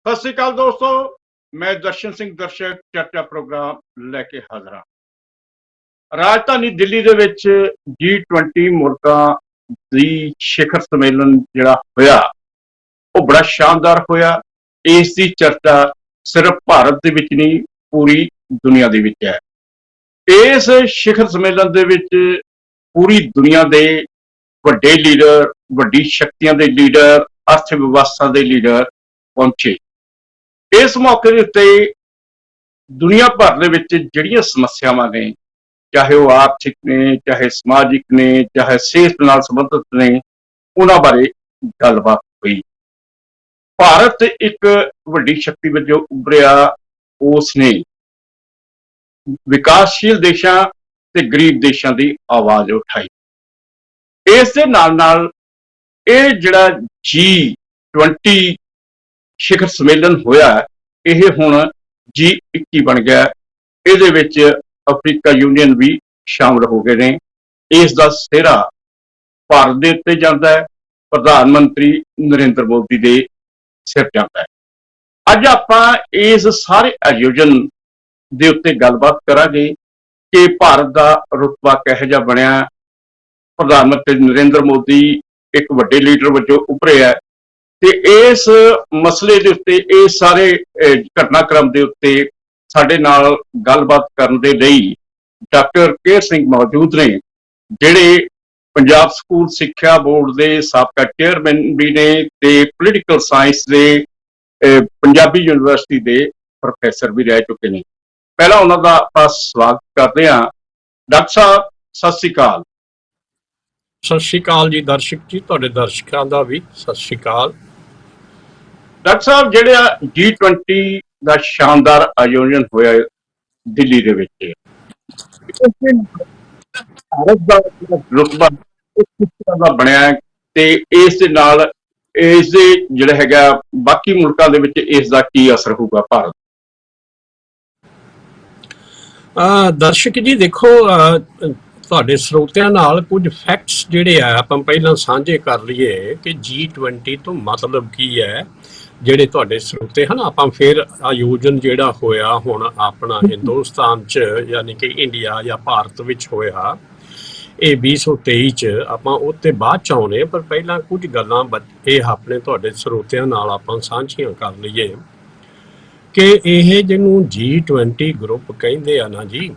ਸਤਿ ਸ੍ਰੀ ਅਕਾਲ ਦੋਸਤੋ, ਮੈਂ ਦਰਸ਼ਨ ਸਿੰਘ ਦਰਸ਼ਕ ਚਰਚਾ ਪ੍ਰੋਗਰਾਮ ਲੈ ਕੇ ਹਾਜ਼ਰ ਹਾਂ। ਰਾਜਧਾਨੀ ਦਿੱਲੀ ਦੇ ਵਿੱਚ G20 ਮੁਲਕਾਂ ਦੀ ਸਿਖਰ ਸੰਮੇਲਨ ਜਿਹੜਾ ਹੋਇਆ ਉਹ ਬੜਾ ਸ਼ਾਨਦਾਰ ਹੋਇਆ। ਇਸ ਦੀ ਚਰਚਾ ਸਿਰਫ ਭਾਰਤ ਦੇ ਵਿੱਚ ਨਹੀਂ, ਪੂਰੀ ਦੁਨੀਆ ਦੇ ਵਿੱਚ ਹੈ। ਇਸ ਸਿਖਰ ਸੰਮੇਲਨ ਦੇ ਵਿੱਚ ਪੂਰੀ ਦੁਨੀਆ ਦੇ ਵੱਡੇ ਲੀਡਰ, ਵੱਡੀ ਸ਼ਕਤੀਆਂ ਦੇ ਲੀਡਰ, ਅਰਥ ਵਿਵਸਥਾ ਦੇ ਲੀਡਰ ਪਹੁੰਚੇ। ਇਸ ਮੌਕੇ ਦੇ ਉੱਤੇ ਦੁਨੀਆ ਭਰ ਦੇ ਵਿੱਚ ਜਿਹੜੀਆਂ ਸਮੱਸਿਆਵਾਂ ਨੇ, ਚਾਹੇ ਉਹ ਆਰਥਿਕ ਨੇ, ਚਾਹੇ ਸਮਾਜਿਕ ਨੇ, ਚਾਹੇ ਸਿਹਤ ਨਾਲ ਸੰਬੰਧਿਤ ਨੇ, ਉਹਨਾਂ ਬਾਰੇ ਗੱਲਬਾਤ ਹੋਈ। ਭਾਰਤ ਇੱਕ ਵੱਡੀ ਸ਼ਕਤੀ ਵਜੋਂ ਉੱਭਰਿਆ। ਉਸ ਨੇ ਵਿਕਾਸਸ਼ੀਲ ਦੇਸ਼ਾਂ ਤੇ ਗਰੀਬ ਦੇਸ਼ਾਂ ਦੀ ਆਵਾਜ਼ ਉਠਾਈ। ਇਸ ਦੇ ਨਾਲ ਨਾਲ ਇਹ ਜਿਹੜਾ G20 ਸਿਖਰ ਸੰਮੇਲਨ ਹੋਇਆ, ਇਹ ਹੁਣ G21 ਬਣ ਗਿਆ। ਇਹਦੇ ਵਿੱਚ ਅਫਰੀਕਾ ਯੂਨੀਅਨ ਵੀ ਸ਼ਾਮਲ ਹੋ ਗਏ ਨੇ। ਇਸ ਦਾ ਸਿਹਰਾ ਭਾਰਤ ਦੇ ਉੱਤੇ ਜਾਂਦਾ ਹੈ, ਪ੍ਰਧਾਨ ਮੰਤਰੀ ਨਰਿੰਦਰ ਮੋਦੀ ਦੇ ਸਿਰ ਜਾਂਦਾ ਹੈ। ਅੱਜ ਆਪਾਂ ਇਸ ਸਾਰੇ ਆਯੋਜਨ ਦੇ ਉੱਤੇ ਗੱਲਬਾਤ ਕਰਾਂਗੇ ਕਿ ਭਾਰਤ ਦਾ ਰੁਤਬਾ ਕਿਹੋ ਜਿਹਾ ਬਣਿਆ। ਪ੍ਰਧਾਨ ਮੰਤਰੀ ਨਰਿੰਦਰ ਮੋਦੀ ਇੱਕ ਵੱਡੇ ਲੀਡਰ ਵਜੋਂ ਉੱਭਰਿਆ ਤੇ ਇਸ ਮਸਲੇ ਦੇ ਉੱਤੇ, ਇਸ ਸਾਰੇ ਘਟਨਾਕ੍ਰਮ ਦੇ ਉੱਤੇ ਸਾਡੇ ਨਾਲ ਗੱਲਬਾਤ ਕਰਨ ਦੇ ਲਈ ਡਾਕਟਰ ਕੇਹਰ ਸਿੰਘ ਮੌਜੂਦ ਨੇ, ਜਿਹੜੇ ਪੰਜਾਬ ਸਕੂਲ ਸਿੱਖਿਆ ਬੋਰਡ ਦੇ ਸਾਬਕਾ ਚੇਅਰਮੈਨ ਵੀ ਨੇ ਤੇ ਪੋਲੀਟੀਕਲ ਸਾਇੰਸ ਦੇ ਪੰਜਾਬੀ ਯੂਨੀਵਰਸਿਟੀ ਦੇ ਪ੍ਰੋਫੈਸਰ ਵੀ ਰਹਿ ਚੁੱਕੇ ਨੇ। ਪਹਿਲਾਂ ਉਹਨਾਂ ਦਾ ਆਪਾਂ ਸਵਾਗਤ ਕਰਦੇ ਹਾਂ। ਡਾਕਟਰ ਸਾਹਿਬ, ਸਤਿ ਸ੍ਰੀ ਅਕਾਲ। ਸਤਿ ਸ਼੍ਰੀ ਅਕਾਲ ਜੀ ਦਰਸ਼ਕ ਜੀ, ਤੁਹਾਡੇ ਦਰਸ਼ਕਾਂ ਦਾ ਵੀ ਸਤਿ ਸ਼੍ਰੀ ਅਕਾਲ। ਡਾਕਟਰ ਸਾਹਿਬ, ਜਿਹੜਾ G20 ਦਾ ਸ਼ਾਨਦਾਰ ਆਯੋਜਨ ਹੋਇਆ ਦਿੱਲੀ ਦੇ ਵਿੱਚ, ਭਾਰਤ ਦਾ ਰੁਤਬਾ ਕਿਸ ਤਰ੍ਹਾਂ ਦਾ ਬਣਿਆ ਤੇ ਇਸ ਦੇ ਨਾਲ ਇਸ ਦੇ ਜਿਹੜਾ ਹੈਗਾ ਬਾਕੀ ਮੁਲਕਾਂ ਦੇ ਵਿੱਚ ਇਸ ਦਾ ਕੀ ਅਸਰ ਹੋਊਗਾ ਭਾਰਤ? ਦਰਸ਼ਕ ਜੀ ਦੇਖੋ, ਤੁਹਾਡੇ ਸਰੋਤਿਆਂ ਨਾਲ ਕੁਝ ਫੈਕਟਸ ਜਿਹੜੇ ਆ ਆਪਾਂ ਪਹਿਲਾਂ ਸਾਂਝੇ ਕਰ ਲਈਏ ਕਿ G20 ਤੋਂ ਮਤਲਬ ਕੀ ਹੈ। ਜਿਹੜੇ ਤੁਹਾਡੇ ਸਰੋਤੇ ਹਨ, ਆਪਾਂ ਫਿਰ ਆਯੋਜਨ ਜਿਹੜਾ ਹੋਇਆ ਹੁਣ ਆਪਣਾ ਹਿੰਦੁਸਤਾਨ 'ਚ ਯਾਨੀ ਕਿ ਇੰਡੀਆ ਜਾਂ ਭਾਰਤ ਵਿੱਚ ਹੋਇਆ, ਇਹ 2023 'ਚ ਆਪਾਂ ਉੱਤੇ ਬਾਅਦ 'ਚ ਆਉਣੇ, ਪਰ ਪਹਿਲਾਂ ਕੁਝ ਗੱਲਾਂ ਇਹ ਆਪਣੇ ਤੁਹਾਡੇ ਸਰੋਤਿਆਂ ਨਾਲ ਆਪਾਂ ਸਾਂਝੀਆਂ ਕਰ ਲਈਏ ਕਿ ਇਹ ਜਿਹਨੂੰ G20 ਗਰੁੱਪ ਕਹਿੰਦੇ ਆ ਨਾ ਜੀ,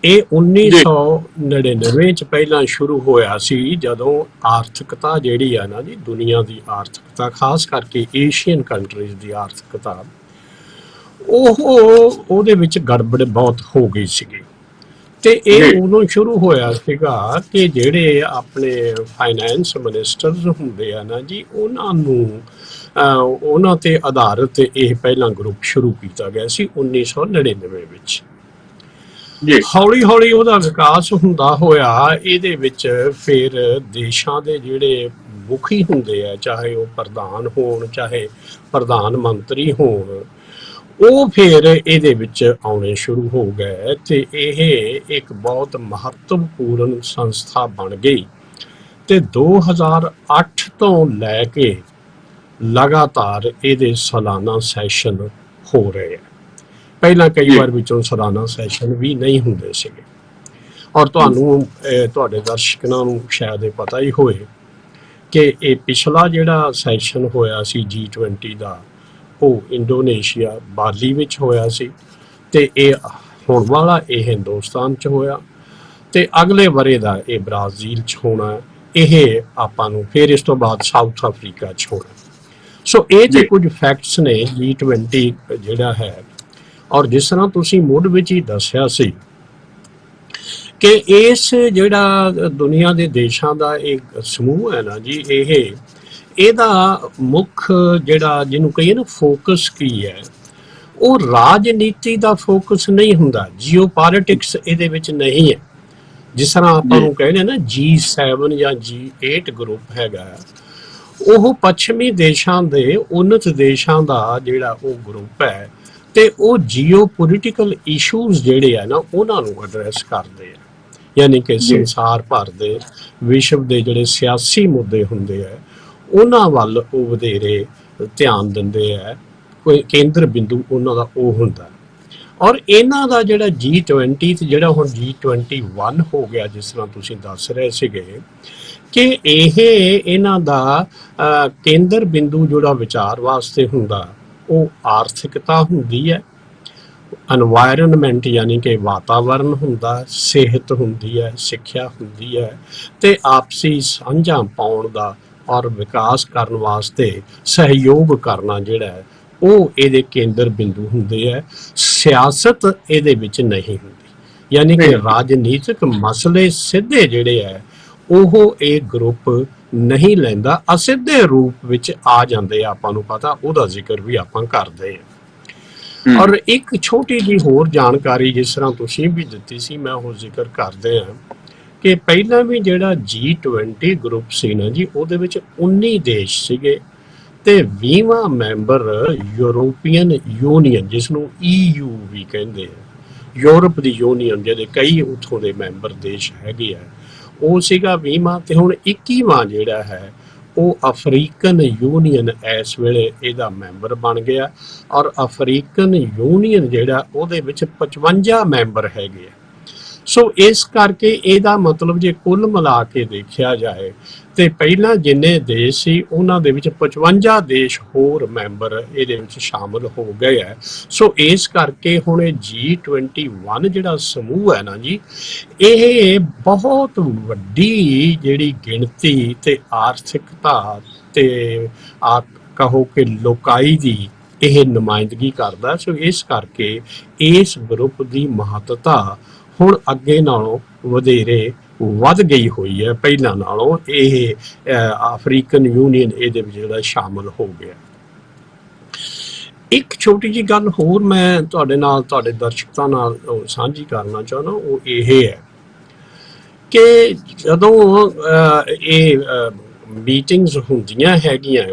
ਇਹ 1999 ਚ ਪਹਿਲਾਂ ਸ਼ੁਰੂ ਹੋਇਆ ਸੀ, ਜਦੋਂ ਆਰਥਿਕਤਾ ਜਿਹੜੀ ਆ ਨਾ ਜੀ, ਦੁਨੀਆ ਦੀ ਆਰਥਿਕਤਾ, ਖਾਸ ਕਰਕੇ ਏਸ਼ੀਅਨ ਕੰਟਰੀਜ਼ ਦੀ ਆਰਥਿਕਤਾ, ਉਹਦੇ ਵਿੱਚ ਗੜਬੜ ਬਹੁਤ ਹੋ ਗਈ ਸੀਗੀ। ਤੇ ਇਹ ਉਦੋਂ ਸ਼ੁਰੂ ਹੋਇਆ ਸੀਗਾ ਕਿ ਜਿਹੜੇ ਆਪਣੇ ਫਾਈਨੈਂਸ ਮਿਨਿਸਟਰਸ ਹੁੰਦੇ ਆ ਨਾ ਜੀ, ਉਹਨਾਂ ਤੇ ਆਧਾਰਿਤ ਇਹ ਪਹਿਲਾਂ ਗਰੁੱਪ ਸ਼ੁਰੂ ਕੀਤਾ ਗਿਆ ਸੀ 1999 ਵਿੱਚ। ਹੌਲੀ ਹੌਲੀ ਉਹਦਾ ਵਿਕਾਸ ਹੁੰਦਾ ਹੋਇਆ। ਇਹਦੇ ਵਿੱਚ ਫਿਰ ਦੇਸ਼ਾਂ ਦੇ ਜਿਹੜੇ ਮੁਖੀ ਹੁੰਦੇ ਆ, ਚਾਹੇ ਉਹ ਪ੍ਰਧਾਨ ਹੋਣ, ਚਾਹੇ ਪ੍ਰਧਾਨ ਮੰਤਰੀ ਹੋਣ, ਉਹ ਫਿਰ ਇਹਦੇ ਵਿੱਚ ਆਉਣੇ ਸ਼ੁਰੂ ਹੋ ਗਏ ਤੇ ਇਹ ਇੱਕ ਬਹੁਤ ਮਹੱਤਵਪੂਰਨ ਸੰਸਥਾ ਬਣ ਗਈ। ਤੇ 2008 ਤੋਂ ਲੈ ਕੇ ਲਗਾਤਾਰ ਇਹਦੇ ਸਾਲਾਨਾ ਸੈਸ਼ਨ ਹੋ ਰਹੇ ਆ। ਪਹਿਲਾਂ ਕਈ ਵਾਰ ਵਿੱਚੋਂ ਸਾਲਾਨਾ ਸੈਸ਼ਨ ਵੀ ਨਹੀਂ ਹੁੰਦੇ ਸੀਗੇ। ਔਰ ਤੁਹਾਡੇ ਦਰਸ਼ਕਾਂ ਨੂੰ ਸ਼ਾਇਦ ਇਹ ਪਤਾ ਹੀ ਹੋਏ ਕਿ ਇਹ ਪਿਛਲਾ ਜਿਹੜਾ ਸੈਸ਼ਨ ਹੋਇਆ ਸੀ G20 ਦਾ, ਉਹ ਇੰਡੋਨੇਸ਼ੀਆ ਬਾਲੀ ਵਿੱਚ ਹੋਇਆ ਸੀ ਤੇ ਇਹ ਹੁਣ ਵਾਲਾ ਇਹ ਹਿੰਦੁਸਤਾਨ 'ਚ ਹੋਇਆ ਤੇ ਅਗਲੇ ਵਰੇ ਦਾ ਇਹ ਬ੍ਰਾਜ਼ੀਲ 'ਚ ਹੋਣਾ। ਇਹ ਆਪਾਂ ਨੂੰ ਫਿਰ ਇਸ ਤੋਂ ਬਾਅਦ ਸਾਊਥ ਅਫਰੀਕਾ 'ਚ ਹੋਣਾ। ਸੋ ਇਹ ਤੇ ਕੁਝ ਫੈਕਟਸ ਨੇ G20 ਜਿਹੜਾ ਹੈ। ਔਰ ਜਿਸ ਤਰ੍ਹਾਂ ਤੁਸੀਂ ਮੁੱਢ ਵਿੱਚ ਹੀ ਦੱਸਿਆ ਸੀ ਕਿ ਇਸ ਜਿਹੜਾ ਦੁਨੀਆ ਦੇ ਦੇਸ਼ਾਂ ਦਾ ਇੱਕ ਸਮੂਹ ਹੈ ਨਾ ਜੀ, ਇਹਦਾ ਮੁੱਖ ਜਿਹੜਾ ਜਿਹਨੂੰ ਕਹੀਏ ਨਾ ਫੋਕਸ ਕੀ ਹੈ, ਉਹ ਰਾਜਨੀਤੀ ਦਾ ਫੋਕਸ ਨਹੀਂ ਹੁੰਦਾ, ਜੀਓ ਪੋਲਿਟਿਕਸ ਇਹਦੇ ਵਿੱਚ ਨਹੀਂ ਹੈ। ਜਿਸ ਤਰ੍ਹਾਂ ਆਪਾਂ ਨੂੰ ਕਹਿੰਦੇ ਨਾ G7 ਜਾਂ G8 ਗਰੁੱਪ ਹੈਗਾ, ਉਹ ਪੱਛਮੀ ਦੇਸ਼ਾਂ ਦੇ ਉੱਨਤ ਦੇਸ਼ਾਂ ਦਾ ਜਿਹੜਾ ਉਹ ਗਰੁੱਪ ਹੈ ਤੇ ਉਹ ਜੀਓ ਪੋਲੀਟੀਕਲ ਇਸ਼ੂਜ਼ ਜਿਹੜੇ ਆ ਨਾ, ਉਹਨਾਂ ਨੂੰ ਐਡਰੈਸ ਕਰਦੇ ਆ। ਯਾਨੀ ਕਿ ਸੰਸਾਰ ਭਰ ਦੇ ਵਿਸ਼ਵ ਦੇ ਜਿਹੜੇ ਸਿਆਸੀ ਮੁੱਦੇ ਹੁੰਦੇ ਆ, ਉਹਨਾਂ ਵੱਲ ਉਹ ਵਧੇਰੇ ਧਿਆਨ ਦਿੰਦੇ ਆ। ਕੋਈ ਕੇਂਦਰ ਬਿੰਦੂ ਉਹਨਾਂ ਦਾ ਉਹ ਹੁੰਦਾ। ਔਰ ਇਹਨਾਂ ਦਾ ਜਿਹੜਾ G20 ਤੇ ਜਿਹੜਾ ਹੁਣ G21 ਹੋ ਗਿਆ, ਜਿਸ ਤਰ੍ਹਾਂ ਤੁਸੀਂ ਦੱਸ ਰਹੇ ਸੀਗੇ ਕਿ ਇਹਨਾਂ ਦਾ ਕੇਂਦਰ ਬਿੰਦੂ ਜਿਹੜਾ ਵਿਚਾਰ ਵਾਸਤੇ ਹੁੰਦਾ ਉਹ ਆਰਥਿਕਤਾ ਹੁੰਦੀ ਹੈ, ਐਨਵਾਇਰਨਮੈਂਟ ਯਾਨੀ ਕਿ ਵਾਤਾਵਰਨ ਹੁੰਦਾ, ਸਿਹਤ ਹੁੰਦੀ ਹੈ, ਸਿੱਖਿਆ ਹੁੰਦੀ ਹੈ, ਤੇ ਆਪਸੀ ਸਾਂਝਾਂ ਪਾਉਣ ਦਾ ਔਰ ਵਿਕਾਸ ਕਰਨ ਵਾਸਤੇ ਸਹਿਯੋਗ ਕਰਨਾ ਜਿਹੜਾ ਹੈ ਉਹ ਇਹਦੇ ਕੇਂਦਰ ਬਿੰਦੂ ਹੁੰਦੇ ਹੈ। ਸਿਆਸਤ ਇਹਦੇ ਵਿੱਚ ਨਹੀਂ ਹੁੰਦੀ, ਯਾਨੀ ਕਿ ਰਾਜਨੀਤਿਕ ਮਸਲੇ ਸਿੱਧੇ ਜਿਹੜੇ ਹੈ ਉਹ ਇਹ ਗਰੁੱਪ ਨਹੀਂ ਲੈਂਦਾ, ਅਸਿੱਧੇ ਰੂਪ ਵਿੱਚ ਆ ਜਾਂਦੇ ਆ। ਆਪਾਂ ਨੂੰ ਪਤਾ, ਉਹਦਾ ਜ਼ਿਕਰ ਵੀ ਆਪਾਂ ਕਰਦੇ ਹਾਂ। ਔਰ ਇੱਕ ਛੋਟੀ ਜਿਹੀ ਹੋਰ ਜਾਣਕਾਰੀ ਜਿਸ ਤਰ੍ਹਾਂ ਤੁਸੀਂ ਵੀ ਦਿੱਤੀ ਸੀ, ਮੈਂ ਉਹ ਜ਼ਿਕਰ ਕਰਦੇ ਹਾਂ ਕਿ ਪਹਿਲਾਂ ਵੀ ਜਿਹੜਾ G20 ਗਰੁੱਪ ਸੀ ਨਾ ਜੀ, ਉਹਦੇ ਵਿੱਚ 19 ਦੇਸ਼ ਸੀਗੇ ਤੇ 20ਵਾਂ ਮੈਂਬਰ ਯੂਰੋਪੀਅਨ ਯੂਨੀਅਨ, ਜਿਸ ਨੂੰ EU ਵੀ ਕਹਿੰਦੇ ਆ, ਯੂਰਪ ਦੀ ਯੂਨੀਅਨ, ਜਿਹਦੇ ਕਈ ਉੱਥੋਂ ਦੇ ਮੈਂਬਰ ਦੇਸ਼ ਹੈਗੇ ਆ, ਉਹ ਸੀਗਾ 20ਵਾਂ। ਤੇ ਹੁਣ 21ਵਾਂ ਜਿਹੜਾ ਹੈ ਉਹ ਅਫਰੀਕਨ ਯੂਨੀਅਨ ਇਸ ਵੇਲੇ ਇਹਦਾ ਮੈਂਬਰ ਬਣ ਗਿਆ। ਔਰ ਅਫਰੀਕਨ ਯੂਨੀਅਨ ਜਿਹੜਾ ਉਹਦੇ ਵਿੱਚ 55 ਮੈਂਬਰ ਹੈਗੇ ਆ। ਸੋ ਇਸ ਕਰਕੇ ਇਹਦਾ ਮਤਲਬ ਜੇ ਕੁੱਲ ਮਿਲਾ ਕੇ ਦੇਖਿਆ ਜਾਏ ਤੇ ਪਹਿਲਾਂ ਜਿੰਨੇ ਦੇਸ਼ ਸੀ ਉਹਨਾਂ ਦੇ ਵਿੱਚ 55 ਦੇਸ਼ ਹੋਰ ਮੈਂਬਰ ਇਹਦੇ ਵਿੱਚ ਸ਼ਾਮਲ ਹੋ ਗਏ ਹੈ। ਸੋ ਇਸ ਕਰਕੇ ਹੁਣ ਇਹ G21 ਜਿਹੜਾ ਸਮੂਹ ਹੈ ਨਾ ਜੀ, ਇਹ ਬਹੁਤ ਵੱਡੀ ਜਿਹੜੀ ਗਿਣਤੀ ਤੇ ਆਰਥਿਕਤਾ ਤੇ ਕਹੋ ਕਿ ਲੋਕਾਈ ਦੀ ਇਹ ਨੁਮਾਇੰਦਗੀ ਕਰਦਾ। ਸੋ ਇਸ ਕਰਕੇ ਇਸ ਗਰੁੱਪ ਦੀ ਮਹੱਤਤਾ ਹੁਣ ਅੱਗੇ ਨਾਲੋਂ ਵਧੇਰੇ ਵੱਧ ਗਈ ਹੋਈ ਹੈ, ਪਹਿਲਾਂ ਨਾਲੋਂ। ਇਹ ਅਫਰੀਕਨ ਯੂਨੀਅਨ ਇਹਦੇ ਵਿੱਚ ਜਿਹੜਾ ਸ਼ਾਮਲ ਹੋ ਗਿਆ। ਇੱਕ ਛੋਟੀ ਜਿਹੀ ਗੱਲ ਹੋਰ ਮੈਂ ਤੁਹਾਡੇ ਨਾਲ, ਤੁਹਾਡੇ ਦਰਸ਼ਕਾਂ ਨਾਲ ਸਾਂਝੀ ਕਰਨਾ ਚਾਹੁੰਦਾ, ਉਹ ਇਹ ਹੈ ਕਿ ਜਦੋਂ ਇਹ ਮੀਟਿੰਗਸ ਹੁੰਦੀਆਂ ਹੈਗੀਆਂ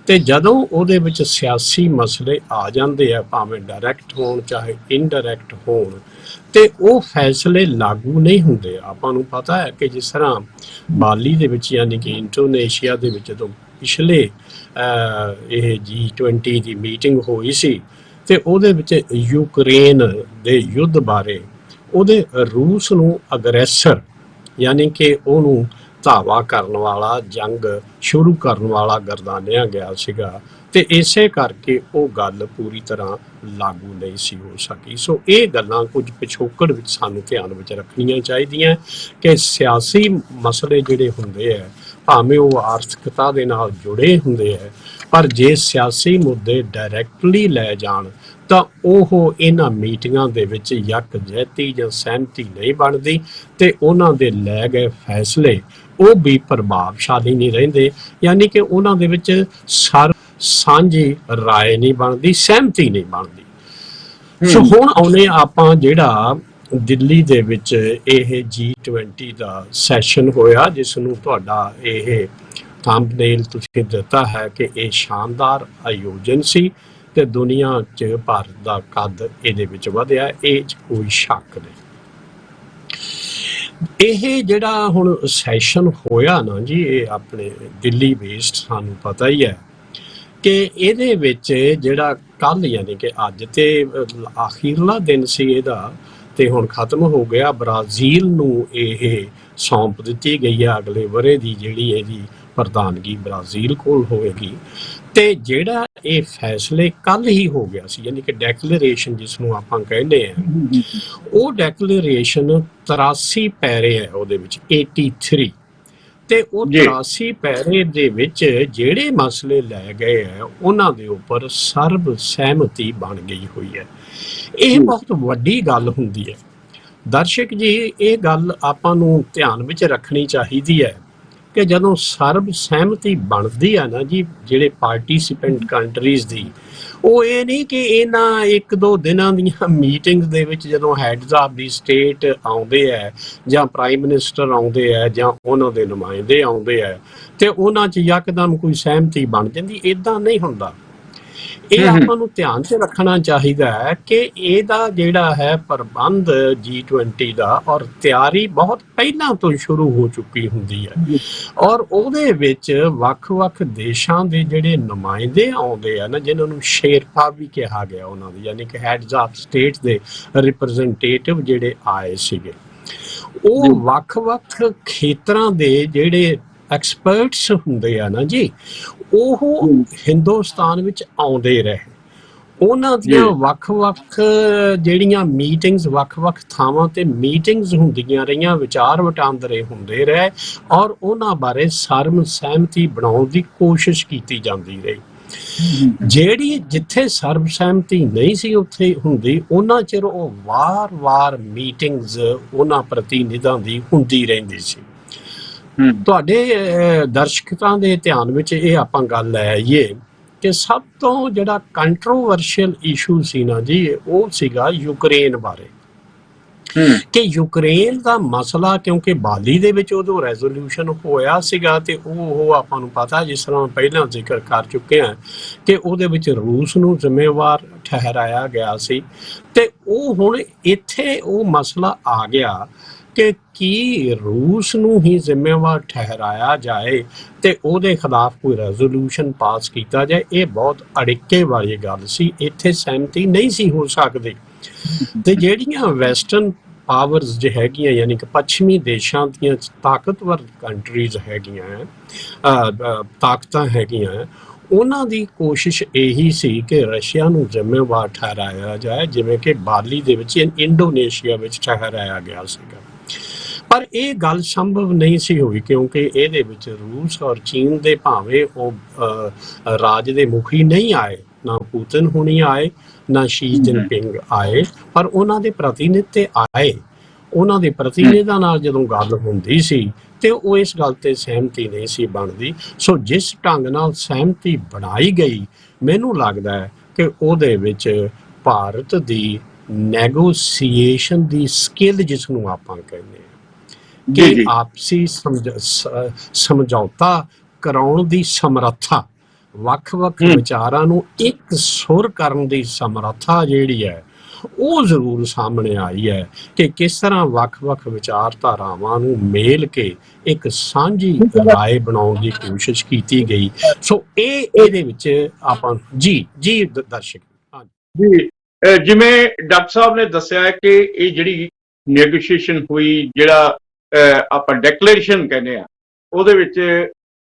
ਤੇ ਜਦੋਂ ਉਹਦੇ ਵਿੱਚ ਸਿਆਸੀ ਮਸਲੇ ਆ ਜਾਂਦੇ ਆ, ਭਾਵੇਂ ਡਾਇਰੈਕਟ ਹੋਣ ਚਾਹੇ ਇਨਡਾਇਰੈਕਟ ਹੋਣ, ਤੇ ਉਹ ਫੈਸਲੇ ਲਾਗੂ ਨਹੀਂ ਹੁੰਦੇ। ਆਪਾਂ ਨੂੰ ਪਤਾ ਹੈ ਕਿ ਜਿਸ ਤਰ੍ਹਾਂ ਬਾਲੀ ਦੇ ਵਿੱਚ ਯਾਨੀ ਕਿ ਇੰਡੋਨੇਸ਼ੀਆ ਦੇ ਵਿੱਚ ਜਦੋਂ ਪਿਛਲੇ ਇਹ G20 ਦੀ ਮੀਟਿੰਗ ਹੋਈ ਸੀ ਤੇ ਉਹਦੇ ਵਿੱਚ ਯੂਕਰੇਨ ਦੇ ਯੁੱਧ ਬਾਰੇ ਉਹਦੇ ਰੂਸ ਨੂੰ ਅਗਰੈਸਰ ਯਾਨੀ ਕਿ ਉਹਨੂੰ ਧਾਵਾ ਕਰਨ ਵਾਲਾ, ਜੰਗ ਸ਼ੁਰੂ ਕਰਨ ਵਾਲਾ ਗਰਦਾਨਿਆ ਗਿਆ ਸੀਗਾ, ਤੇ ਇਸੇ ਕਰਕੇ ਉਹ ਗੱਲ ਪੂਰੀ ਤਰ੍ਹਾਂ ਲਾਗੂ ਨਹੀਂ ਸੀ ਹੋ ਸਕੀ। ਸੋ ਇਹ ਗੱਲਾਂ ਕੁਝ ਪਿਛੋਕੜ ਵਿੱਚ ਸਾਨੂੰ ਧਿਆਨ ਵਿੱਚ ਰੱਖਣੀਆਂ ਚਾਹੀਦੀਆਂ ਕਿ ਸਿਆਸੀ ਮਸਲੇ ਜਿਹੜੇ ਹੁੰਦੇ ਹੈ, ਭਾਵੇਂ ਉਹ ਆਰਥਿਕਤਾ ਦੇ ਨਾਲ ਜੁੜੇ ਹੁੰਦੇ ਹੈ, ਪਰ ਜੇ ਸਿਆਸੀ ਮੁੱਦੇ ਡਾਇਰੈਕਟਲੀ ਲੈ ਜਾਣ ਤਾਂ ਉਹ ਇਹਨਾਂ ਮੀਟਿੰਗਾਂ ਦੇ ਵਿੱਚ ਯਕਜਹਿਤੀ ਜਾਂ ਸਹਿਮਤੀ ਨਹੀਂ ਬਣਦੀ, ਤੇ ਉਹਨਾਂ ਦੇ ਲੈ ਗਏ ਫੈਸਲੇ ਉਹ ਵੀ ਪ੍ਰਭਾਵਸ਼ਾਲੀ ਨਹੀਂ ਰਹਿੰਦੇ, ਯਾਨੀ ਕਿ ਉਹਨਾਂ ਦੇ ਵਿੱਚ ਸਾਂਝੀ ਰਾਏ ਨਹੀਂ ਬਣਦੀ, ਸਹਿਮਤੀ ਨਹੀਂ ਬਣਦੀ। ਸੋ ਹੁਣ ਆਉਨੇ ਆਪਾਂ ਜਿਹੜਾ ਦਿੱਲੀ ਦੇ ਵਿੱਚ ਇਹ G20 ਦਾ ਸੈਸ਼ਨ ਹੋਇਆ, ਜਿਸ ਨੂੰ ਤੁਹਾਡਾ ਇਹ ਥੰਬਨੇਲ ਤੁਸੀਂ ਦਿੱਤਾ ਹੈ ਕਿ ਇਹ ਸ਼ਾਨਦਾਰ ਆਯੋਜਨ ਸੀ ਤੇ ਦੁਨੀਆ 'ਚ ਭਾਰਤ ਦਾ ਕੱਦ ਇਹਦੇ ਵਿੱਚ ਵਧਿਆ, ਇਹ 'ਚ ਕੋਈ ਸ਼ੱਕ ਨਹੀਂ। ਇਹ ਜਿਹੜਾ ਹੁਣ ਸੈਸ਼ਨ ਹੋਇਆ ਨਾ ਜੀ, ਇਹ ਆਪਣੇ ਦਿੱਲੀ ਬੇਸਡ, ਸਾਨੂੰ ਪਤਾ ਹੀ ਹੈ ਕਿ ਇਹਦੇ ਵਿੱਚ ਜਿਹੜਾ ਕੱਲ ਯਾਨੀ ਕਿ ਅੱਜ ਤੇ ਆਖਿਰਲਾ ਦਿਨ ਸੀ ਇਹਦਾ, ਤੇ ਹੁਣ ਖਤਮ ਹੋ ਗਿਆ। ਬ੍ਰਾਜ਼ੀਲ ਨੂੰ ਇਹ ਸੌਂਪ ਦਿੱਤੀ ਗਈ ਹੈ, ਅਗਲੇ ਵਰੇ ਦੀ ਜਿਹੜੀ ਇਹਦੀ ਪ੍ਰਧਾਨਗੀ ਬ੍ਰਾਜ਼ੀਲ ਕੋਲ ਹੋਵੇਗੀ। ਤੇ ਜਿਹੜਾ ਇਹ ਫੈਸਲੇ ਕੱਲ ਹੀ ਹੋ ਗਿਆ ਸੀ, ਯਾਨੀ ਕਿ ਡੈਕਲੇਰੇਸ਼ਨ ਜਿਸ ਨੂੰ ਆਪਾਂ ਕਹਿੰਦੇ ਆ, ਉਹ ਡੈਕਲੇਰੇਸ਼ਨ 83 ਪੈਰੇ ਹੈ ਉਹਦੇ ਵਿੱਚ, 83, ਤੇ ਉਹ 83 ਪੈਰੇ ਦੇ ਵਿੱਚ ਜਿਹੜੇ ਮਸਲੇ ਲੈ ਗਏ ਹੈ ਉਹਨਾਂ ਦੇ ਉੱਪਰ ਸਰਬ ਸਹਿਮਤੀ ਬਣ ਗਈ ਹੋਈ ਹੈ। ਇਹ ਬਹੁਤ ਵੱਡੀ ਗੱਲ ਹੁੰਦੀ ਹੈ ਦਰਸ਼ਕ ਜੀ। ਇਹ ਗੱਲ ਆਪਾਂ ਨੂੰ ਧਿਆਨ ਵਿੱਚ ਰੱਖਣੀ ਚਾਹੀਦੀ ਹੈ ਕਿ ਜਦੋਂ ਸਰਬ ਸਹਿਮਤੀ ਬਣਦੀ ਆ ਨਾ ਜੀ, ਜਿਹੜੇ ਪਾਰਟੀਸਿਪੈਂਟ ਕੰਟਰੀਜ਼ ਦੀ, ਉਹ ਇਹ ਨਹੀਂ ਕਿ ਇਹਨਾਂ 1-2 ਦਿਨਾਂ ਦੀਆਂ ਮੀਟਿੰਗ ਦੇ ਵਿੱਚ ਜਦੋਂ ਹੈਡਸ ਆਫ ਦੀ ਸਟੇਟ ਆਉਂਦੇ ਹੈ ਜਾਂ ਪ੍ਰਾਈਮ ਮਿਨਿਸਟਰ ਆਉਂਦੇ ਹੈ ਜਾਂ ਉਹਨਾਂ ਦੇ ਨੁਮਾਇੰਦੇ ਆਉਂਦੇ ਹੈ ਤੇ ਉਹਨਾਂ 'ਚ ਯਕਦਮ ਕੋਈ ਸਹਿਮਤੀ ਬਣ ਜਾਂਦੀ, ਇੱਦਾਂ ਨਹੀਂ ਹੁੰਦਾ। ਇਹ ਆਪਾਂ ਨੂੰ ਧਿਆਨ 'ਚ ਰੱਖਣਾ ਚਾਹੀਦਾ ਹੈ ਕਿ ਇਹਦਾ ਜਿਹੜਾ ਹੈ ਪ੍ਰਬੰਧ G20 ਦਾ ਔਰ ਤਿਆਰੀ ਬਹੁਤ ਪਹਿਲਾਂ ਤੋਂ ਸ਼ੁਰੂ ਹੋ ਚੁੱਕੀ ਹੁੰਦੀ ਹੈ, ਔਰ ਉਹਦੇ ਵਿੱਚ ਵੱਖ-ਵੱਖ ਦੇਸ਼ਾਂ ਦੇ ਜਿਹੜੇ ਨੁਮਾਇੰਦੇ ਆਉਂਦੇ ਆ ਨਾ, ਜਿਨ੍ਹਾਂ ਨੂੰ ਸ਼ੇਰਪਾ ਵੀ ਕਿਹਾ ਗਿਆ ਉਹਨਾਂ ਦੀ, ਯਾਨੀ ਕਿ ਹੈਡਸ ਆਫ ਸਟੇਟ ਦੇ ਰਿਪਰੈਜ਼ੈਂਟੇਟਿਵ ਜਿਹੜੇ ਆਏ ਸੀਗੇ, ਉਹ ਵੱਖ-ਵੱਖ ਖੇਤਰਾਂ ਦੇ ਜਿਹੜੇ ਐਕਸਪਰਟਸ ਹੁੰਦੇ ਆ ਨਾ ਜੀ, ਉਹ ਹਿੰਦੁਸਤਾਨ ਵਿੱਚ ਆਉਂਦੇ ਰਹੇ। ਉਹਨਾਂ ਦੀਆਂ ਵੱਖ-ਵੱਖ ਜਿਹੜੀਆਂ ਮੀਟਿੰਗਸ, ਵੱਖ-ਵੱਖ ਥਾਵਾਂ ਤੇ ਮੀਟਿੰਗਸ ਹੁੰਦੀਆਂ ਰਹੀਆਂ, ਵਿਚਾਰ ਵਟਾਂਦਰੇ ਹੁੰਦੇ ਰਹੇ, ਔਰ ਉਹਨਾਂ ਬਾਰੇ ਸਰਬ ਸਹਿਮਤੀ ਬਣਾਉਣ ਦੀ ਕੋਸ਼ਿਸ਼ ਕੀਤੀ ਜਾਂਦੀ ਰਹੀ। ਜਿਹੜੀ ਜਿੱਥੇ ਸਰਬ ਸਹਿਮਤੀ ਨਹੀਂ ਸੀ ਉੱਥੇ ਹੁੰਦੀ, ਉਹਨਾਂ ਚਿਰ ਉਹ ਵਾਰ-ਵਾਰ ਮੀਟਿੰਗਸ ਉਹਨਾਂ ਪ੍ਰਤੀਨਿਧਾਂ ਦੀ ਹੁੰਦੀ ਰਹਿੰਦੀ ਸੀ। ਤੁਹਾਡੇ ਦਰਸ਼ਕਾਂ ਦੇ ਧਿਆਨ ਵਿੱਚ ਇਹ ਆਪਾਂ ਗੱਲ ਲੈ ਆਈਏ ਕਿ ਸਭ ਤੋਂ ਜਿਹੜਾ ਕੰਟਰੋਵਰਸ਼ੀਅਲ ਇਸ਼ੂ ਸੀ ਨਾ ਜੀ, ਉਹ ਸੀਗਾ ਯੂਕਰੇਨ ਬਾਰੇ, ਕਿ ਯੂਕਰੇਨ ਦਾ ਮਸਲਾ, ਕਿਉਂਕਿ ਬਾਲੀ ਦੇ ਵਿੱਚ ਉਦੋਂ ਰੈਜ਼ੋਲਿਊਸ਼ਨ ਹੋਇਆ ਸੀਗਾ, ਤੇ ਉਹ ਆਪਾਂ ਨੂੰ ਪਤਾ, ਜਿਸ ਤਰ੍ਹਾਂ ਪਹਿਲਾਂ ਜ਼ਿਕਰ ਕਰ ਚੁੱਕੇ ਹਾਂ, ਕਿ ਉਹਦੇ ਵਿੱਚ ਰੂਸ ਨੂੰ ਜ਼ਿੰਮੇਵਾਰ ਠਹਿਰਾਇਆ ਗਿਆ ਸੀ, ਤੇ ਉਹ ਹੁਣ ਇੱਥੇ ਉਹ ਮਸਲਾ ਆ ਗਿਆ ਕਿ ਕੀ ਰੂਸ ਨੂੰ ਹੀ ਜ਼ਿੰਮੇਵਾਰ ਠਹਿਰਾਇਆ ਜਾਏ ਤੇ ਉਹਦੇ ਖਿਲਾਫ ਕੋਈ ਰੈਜ਼ੋਲਿਊਸ਼ਨ ਪਾਸ ਕੀਤਾ ਜਾਏ। ਇਹ ਬਹੁਤ ਅੜਿੱਕੇ ਵਾਲੀ ਗੱਲ ਸੀ, ਇੱਥੇ ਸਹਿਮਤੀ ਨਹੀਂ ਸੀ ਹੋ ਸਕਦੀ। ਤੇ ਜਿਹੜੀਆਂ ਵੈਸਟਰਨ ਪਾਵਰਸ ਜੇ ਹੈਗੀਆਂ, ਯਾਨੀ ਕਿ ਪੱਛਮੀ ਦੇਸ਼ਾਂ ਦੀਆਂ ਤਾਕਤਵਰ ਕੰਟਰੀਜ਼ ਹੈਗੀਆਂ, ਤਾਕਤਾਂ ਹੈਗੀਆਂ, ਉਹਨਾਂ ਦੀ ਕੋਸ਼ਿਸ਼ ਇਹੀ ਸੀ ਕਿ ਰਸ਼ੀਆ ਨੂੰ ਜ਼ਿੰਮੇਵਾਰ ਠਹਿਰਾਇਆ ਜਾਏ, ਜਿਵੇਂ ਕਿ ਬਾਲੀ ਦੇ ਵਿੱਚ ਇੰਡੋਨੇਸ਼ੀਆ ਵਿੱਚ ਠਹਿਰਾਇਆ ਗਿਆ ਸੀਗਾ। ਪਰ ਇਹ ਗੱਲ ਸੰਭਵ ਨਹੀਂ ਸੀ ਹੋਈ, ਕਿਉਂਕਿ ਇਹਦੇ ਵਿੱਚ ਰੂਸ ਔਰ ਚੀਨ ਦੇ ਭਾਵੇਂ ਉਹ ਰਾਜ ਦੇ ਮੁਖੀ ਨਹੀਂ ਆਏ, ਨਾ ਪੁਤਿਨ ਹੁਣੀ ਆਏ, ਨਾ ਸ਼ੀ ਜਿਨਪਿੰਗ ਆਏ, ਪਰ ਉਹਨਾਂ ਦੇ ਪ੍ਰਤੀਨਿਧ ਤੇ ਆਏ। ਉਹਨਾਂ ਦੇ ਪ੍ਰਤੀਨਿਧਾਂ ਨਾਲ ਜਦੋਂ ਗੱਲ ਹੁੰਦੀ ਸੀ ਤੇ ਉਹ ਇਸ ਗੱਲ ਤੇ ਸਹਿਮਤੀ ਨਹੀਂ ਸੀ ਬਣਦੀ। ਸੋ ਜਿਸ ਢੰਗ ਨਾਲ ਸਹਿਮਤੀ ਬਣਾਈ ਗਈ, ਮੈਨੂੰ ਲੱਗਦਾ ਹੈ ਕਿ ਉਹਦੇ ਵਿੱਚ ਭਾਰਤ ਦੀ ਨੈਗੋਸੀਏਸ਼ਨ ਦੀ ਸਕਿੱਲ, ਜਿਸ ਨੂੰ ਆਪਾਂ ਕਹਿੰਦੇ ਹਾਂ, ਕਿ ਆਪਸੀ ਸਮਝੌਤਾ ਕਰਾਉਣ ਦੀ ਸਮਰੱਥਾ, ਵੱਖ-ਵੱਖ ਵਿਚਾਰਾਂ ਨੂੰ ਇੱਕ ਸੁਰ ਕਰਨ ਦੀ ਸਮਰੱਥਾ ਜਿਹੜੀ ਹੈ, ਉਹ ਜ਼ਰੂਰ ਸਾਹਮਣੇ ਆਈ ਹੈ ਕਿ ਕਿਸ ਤਰ੍ਹਾਂ ਵੱਖ-ਵੱਖ ਵਿਚਾਰਧਾਰਾਵਾਂ ਨੂੰ ਮੇਲ ਕੇ ਇੱਕ ਸਾਂਝੀ ਰਾਏ ਬਣਾਉਣ ਦੀ ਕੋਸ਼ਿਸ਼ ਕੀਤੀ ਗਈ। ਸੋ ਇਹਦੇ ਵਿੱਚ ਆਪਾਂ ਜੀ ਦਰਸ਼ਕ ਜੀ, ਜਿਵੇਂ ਡਾਕਟਰ ਸਾਹਿਬ ਨੇ ਦੱਸਿਆ ਕਿ ਇਹ ਜਿਹੜੀ ਨੈਗੋਸ਼ੀਏਸ਼ਨ ਹੋਈ, ਜਿਹੜਾ ਆਪਾਂ ਡੈਕਲੇਰੇਸ਼ਨ ਕਹਿੰਦੇ ਆ, ਉਹਦੇ ਵਿੱਚ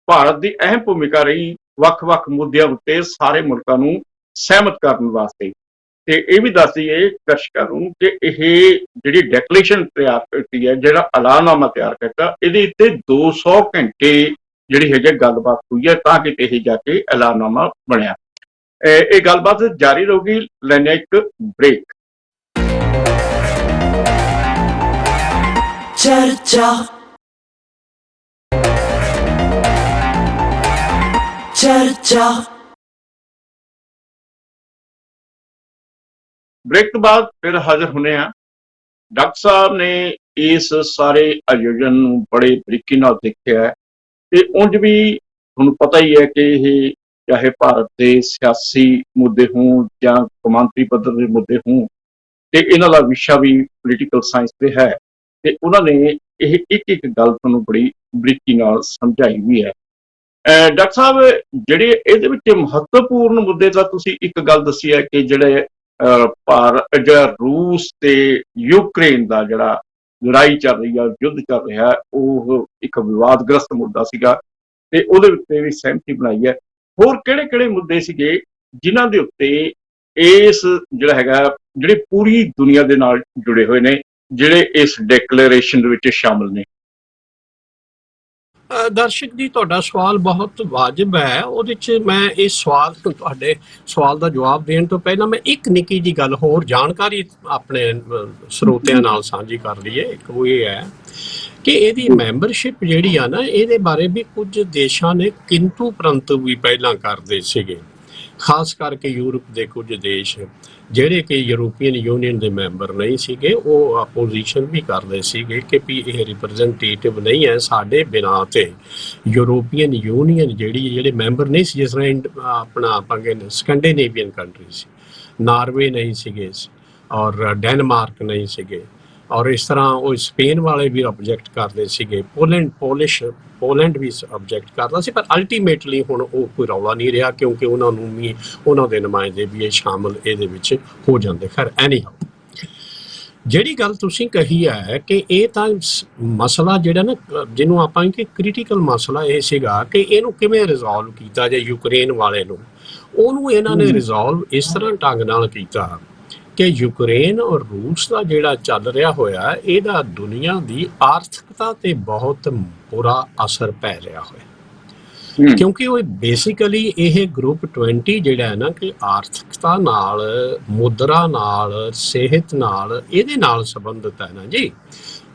ਭਾਰਤ ਦੀ ਅਹਿਮ ਭੂਮਿਕਾ ਰਹੀ ਵੱਖ-ਵੱਖ ਮੁੱਦਿਆਂ ਉੱਤੇ ਸਾਰੇ ਮੁਲਕਾਂ ਨੂੰ ਸਹਿਮਤ ਕਰਨ ਵਾਸਤੇ। ਤੇ ਇਹ ਵੀ ਦੱਸ ਦਈਏ ਦਰਸ਼ਕਾਂ ਨੂੰ ਕਿ ਇਹ ਜਿਹੜੀ ਡੈਕਲੇਰੇਸ਼ਨ ਤਿਆਰ ਕੀਤੀ ਹੈ, ਜਿਹੜਾ ਐਲਾਨਨਾਮਾ ਤਿਆਰ ਕੀਤਾ, ਇਹਦੇ ਉੱਤੇ 200 ਘੰਟੇ ਜਿਹੜੀ ਹੈਗੀ ਗੱਲਬਾਤ ਹੋਈ ਹੈ, ਤਾਂ ਕਿ ਇਹ ਜਾ ਕੇ ਐਲਾਨਨਾਮਾ ਬਣਿਆ। ਇਹ ਗੱਲਬਾਤ ਜਾਰੀ ਰਹੂਗੀ, ਲੈਣੇ ਇੱਕ ਬ੍ਰੇਕ। ਚਰਚਾ ਬ੍ਰੇਕ ਤੋਂ ਬਾਅਦ ਫਿਰ ਹਾਜ਼ਰ ਹੁੰਦੇ ਆ। ਡਾਕਟਰ ਸਾਹਿਬ ਨੇ ਇਸ ਸਾਰੇ ਆਯੋਜਨ ਨੂੰ ਬੜੇ ਬਰੀਕੀ ਨਾਲ ਦੇਖਿਆ ਹੈ, ਤੇ ਉਂਝ ਵੀ ਤੁਹਾਨੂੰ ਪਤਾ ਹੀ ਹੈ ਕਿ ਇਹ ਚਾਹੇ ਭਾਰਤ ਦੇ ਸਿਆਸੀ ਮੁੱਦੇ ਹੋਣ ਜਾਂ ਕੌਮਾਂਤਰੀ ਪੱਧਰ ਦੇ ਮੁੱਦੇ ਹੋਣ, ਤੇ ਇਹਨਾਂ ਦਾ ਵਿਸ਼ਾ ਵੀ ਪੋਲੀਟੀਕਲ ਸਾਇੰਸ ਤੇ ਹੈ, ਤੇ ਉਹਨਾਂ ਨੇ ਇਹ ਇੱਕ ਗੱਲ ਤੁਹਾਨੂੰ ਬੜੀ ਬਰੀਕੀ ਨਾਲ ਸਮਝਾਈ ਵੀ ਹੈ। ਡਾਕਟਰ ਸਾਹਿਬ, ਜਿਹੜੇ ਇਹਦੇ ਵਿੱਚ ਮਹੱਤਵਪੂਰਨ ਮੁੱਦੇ ਦਾ ਤੁਸੀਂ ਇੱਕ ਗੱਲ ਦੱਸੀ ਹੈ ਕਿ ਜਿਹੜਾ ਰੂਸ ਤੇ ਯੂਕਰੇਨ ਦਾ ਜਿਹੜਾ ਲੜਾਈ ਚੱਲ ਰਹੀ ਹੈ, ਯੁੱਧ ਚੱਲ ਰਿਹਾ, ਉਹ ਇੱਕ ਵਿਵਾਦਗ੍ਰਸਤ ਮੁੱਦਾ ਸੀਗਾ, ਤੇ ਉਹਦੇ ਉੱਤੇ ਵੀ ਸਹਿਮਤੀ ਬਣਾਈ ਹੈ। ਹੋਰ ਕਿਹੜੇ ਮੁੱਦੇ ਸੀਗੇ ਜਿਨ੍ਹਾਂ ਦੇ ਉੱਤੇ ਇਸ ਜਿਹੜਾ ਹੈਗਾ, ਜਿਹੜੇ ਪੂਰੀ ਦੁਨੀਆ ਦੇ ਨਾਲ ਜੁੜੇ ਹੋਏ ਨੇ, ਜਿਹੜੇ ਇਸ ਡੈਕਲੇਰੇਸ਼ਨ ਦੇ ਵਿੱਚ ਸ਼ਾਮਲ ਨੇ? ਦਰਸ਼ਕ ਜੀ, ਤੁਹਾਡਾ ਸਵਾਲ ਬਹੁਤ ਵਾਜਬ ਹੈ। ਉਹਦੇ 'ਚ ਮੈਂ ਇਸ ਤੁਹਾਡੇ ਸਵਾਲ ਦਾ ਜਵਾਬ ਦੇਣ ਤੋਂ ਪਹਿਲਾਂ ਮੈਂ ਇੱਕ ਨਿੱਕੀ ਜਿਹੀ ਗੱਲ ਹੋਰ ਜਾਣਕਾਰੀ ਆਪਣੇ ਸਰੋਤਿਆਂ ਨਾਲ ਸਾਂਝੀ ਕਰ ਲਈਏ। ਇੱਕ ਉਹ ਇਹ ਹੈ ਕਿ ਇਹਦੀ ਮੈਂਬਰਸ਼ਿਪ ਜਿਹੜੀ ਆ ਨਾ, ਇਹਦੇ ਬਾਰੇ ਵੀ ਕੁਝ ਦੇਸ਼ਾਂ ਨੇ ਕਿੰਤੂ ਪ੍ਰੰਤੂ ਵੀ ਪਹਿਲਾਂ ਕਰਦੇ ਸੀਗੇ, ਖਾਸ ਕਰਕੇ ਯੂਰਪ ਦੇ ਕੁਝ ਦੇਸ਼ ਜਿਹੜੇ ਕਿ ਯੂਰੋਪੀਅਨ ਯੂਨੀਅਨ ਦੇ ਮੈਂਬਰ ਨਹੀਂ ਸੀਗੇ, ਉਹ ਆਪੋਜੀਸ਼ਨ ਵੀ ਕਰਦੇ ਸੀਗੇ ਕਿ ਵੀ ਇਹ ਰਿਪਰੈਜ਼ੈਂਟੇਟਿਵ ਨਹੀਂ ਹੈ ਸਾਡੇ ਬਿਨਾਂ ਤੇ ਯੂਰੋਪੀਅਨ ਯੂਨੀਅਨ ਜਿਹੜੇ ਮੈਂਬਰ ਨਹੀਂ ਸੀ, ਜਿਸ ਤਰ੍ਹਾਂ ਆਪਣਾ ਆਪਾਂ ਕਹਿੰਦੇ ਸਕੈਂਡੀਨੇਵੀਅਨ ਕੰਟਰੀ ਸੀ, ਨਾਰਵੇ ਨਹੀਂ ਸੀਗੇ ਔਰ ਡੈਨਮਾਰਕ ਨਹੀਂ ਸੀਗੇ, ਔਰ ਇਸ ਤਰ੍ਹਾਂ ਉਹ ਸਪੇਨ ਵਾਲੇ ਵੀ ਆਬਜੈਕਟ ਕਰਦੇ ਸੀਗੇ, ਪੋਲੈਂਡ ਵੀ ਆਬਜੈਕਟ ਕਰਦਾ ਸੀ। ਪਰ ਅਲਟੀਮੇਟਲੀ ਹੁਣ ਉਹ ਕੋਈ ਰੌਲਾ ਨਹੀਂ ਰਿਹਾ ਕਿਉਂਕਿ ਉਹਨਾਂ ਨੂੰ ਵੀ ਉਹਨਾਂ ਦੇ ਨੁਮਾਇੰਦੇ ਵੀ ਇਹ ਸ਼ਾਮਲ ਇਹਦੇ ਵਿੱਚ ਹੋ ਜਾਂਦੇ। ਖੈਰ ਐਨੀ ਜਿਹੜੀ ਗੱਲ ਤੁਸੀਂ ਕਹੀ ਹੈ ਕਿ ਇਹ ਤਾਂ ਮਸਲਾ ਜਿਹੜਾ ਨਾ ਜਿਹਨੂੰ ਆਪਾਂ ਕਿ ਕ੍ਰਿਟੀਕਲ ਮਸਲਾ ਇਹ ਸੀਗਾ ਕਿ ਇਹਨੂੰ ਕਿਵੇਂ ਰਿਜ਼ੋਲਵ ਕੀਤਾ ਜਾਏ ਯੂਕਰੇਨ ਵਾਲੇ ਨੂੰ, ਉਹਨੂੰ ਇਹਨਾਂ ਨੇ ਰਿਜ਼ੋਲਵ ਇਸ ਤਰ੍ਹਾਂ ਢੰਗ ਨਾਲ ਕੀਤਾ ਕਿ ਯੂਕਰੇਨ ਔਰ ਰੂਸ ਦਾ ਜਿਹੜਾ ਚੱਲ ਰਿਹਾ ਹੋਇਆ ਇਹਦਾ ਦੁਨੀਆ ਦੀ ਆਰਥਿਕਤਾ ਤੇ ਬਹੁਤ ਬੁਰਾ ਅਸਰ ਪੈ ਰਿਹਾ ਹੋਇਆ, ਕਿਉਂਕਿ ਉਹ ਬੇਸਿਕਲੀ ਇਹ ਗਰੁੱਪ 20 ਜਿਹੜਾ ਹੈ ਨਾ ਕਿ ਆਰਥਿਕਤਾ ਨਾਲ, ਮੁਦਰਾ ਨਾਲ, ਸਿਹਤ ਨਾਲ, ਇਹਦੇ ਨਾਲ ਸੰਬੰਧਿਤ ਹੈ ਨਾ ਜੀ,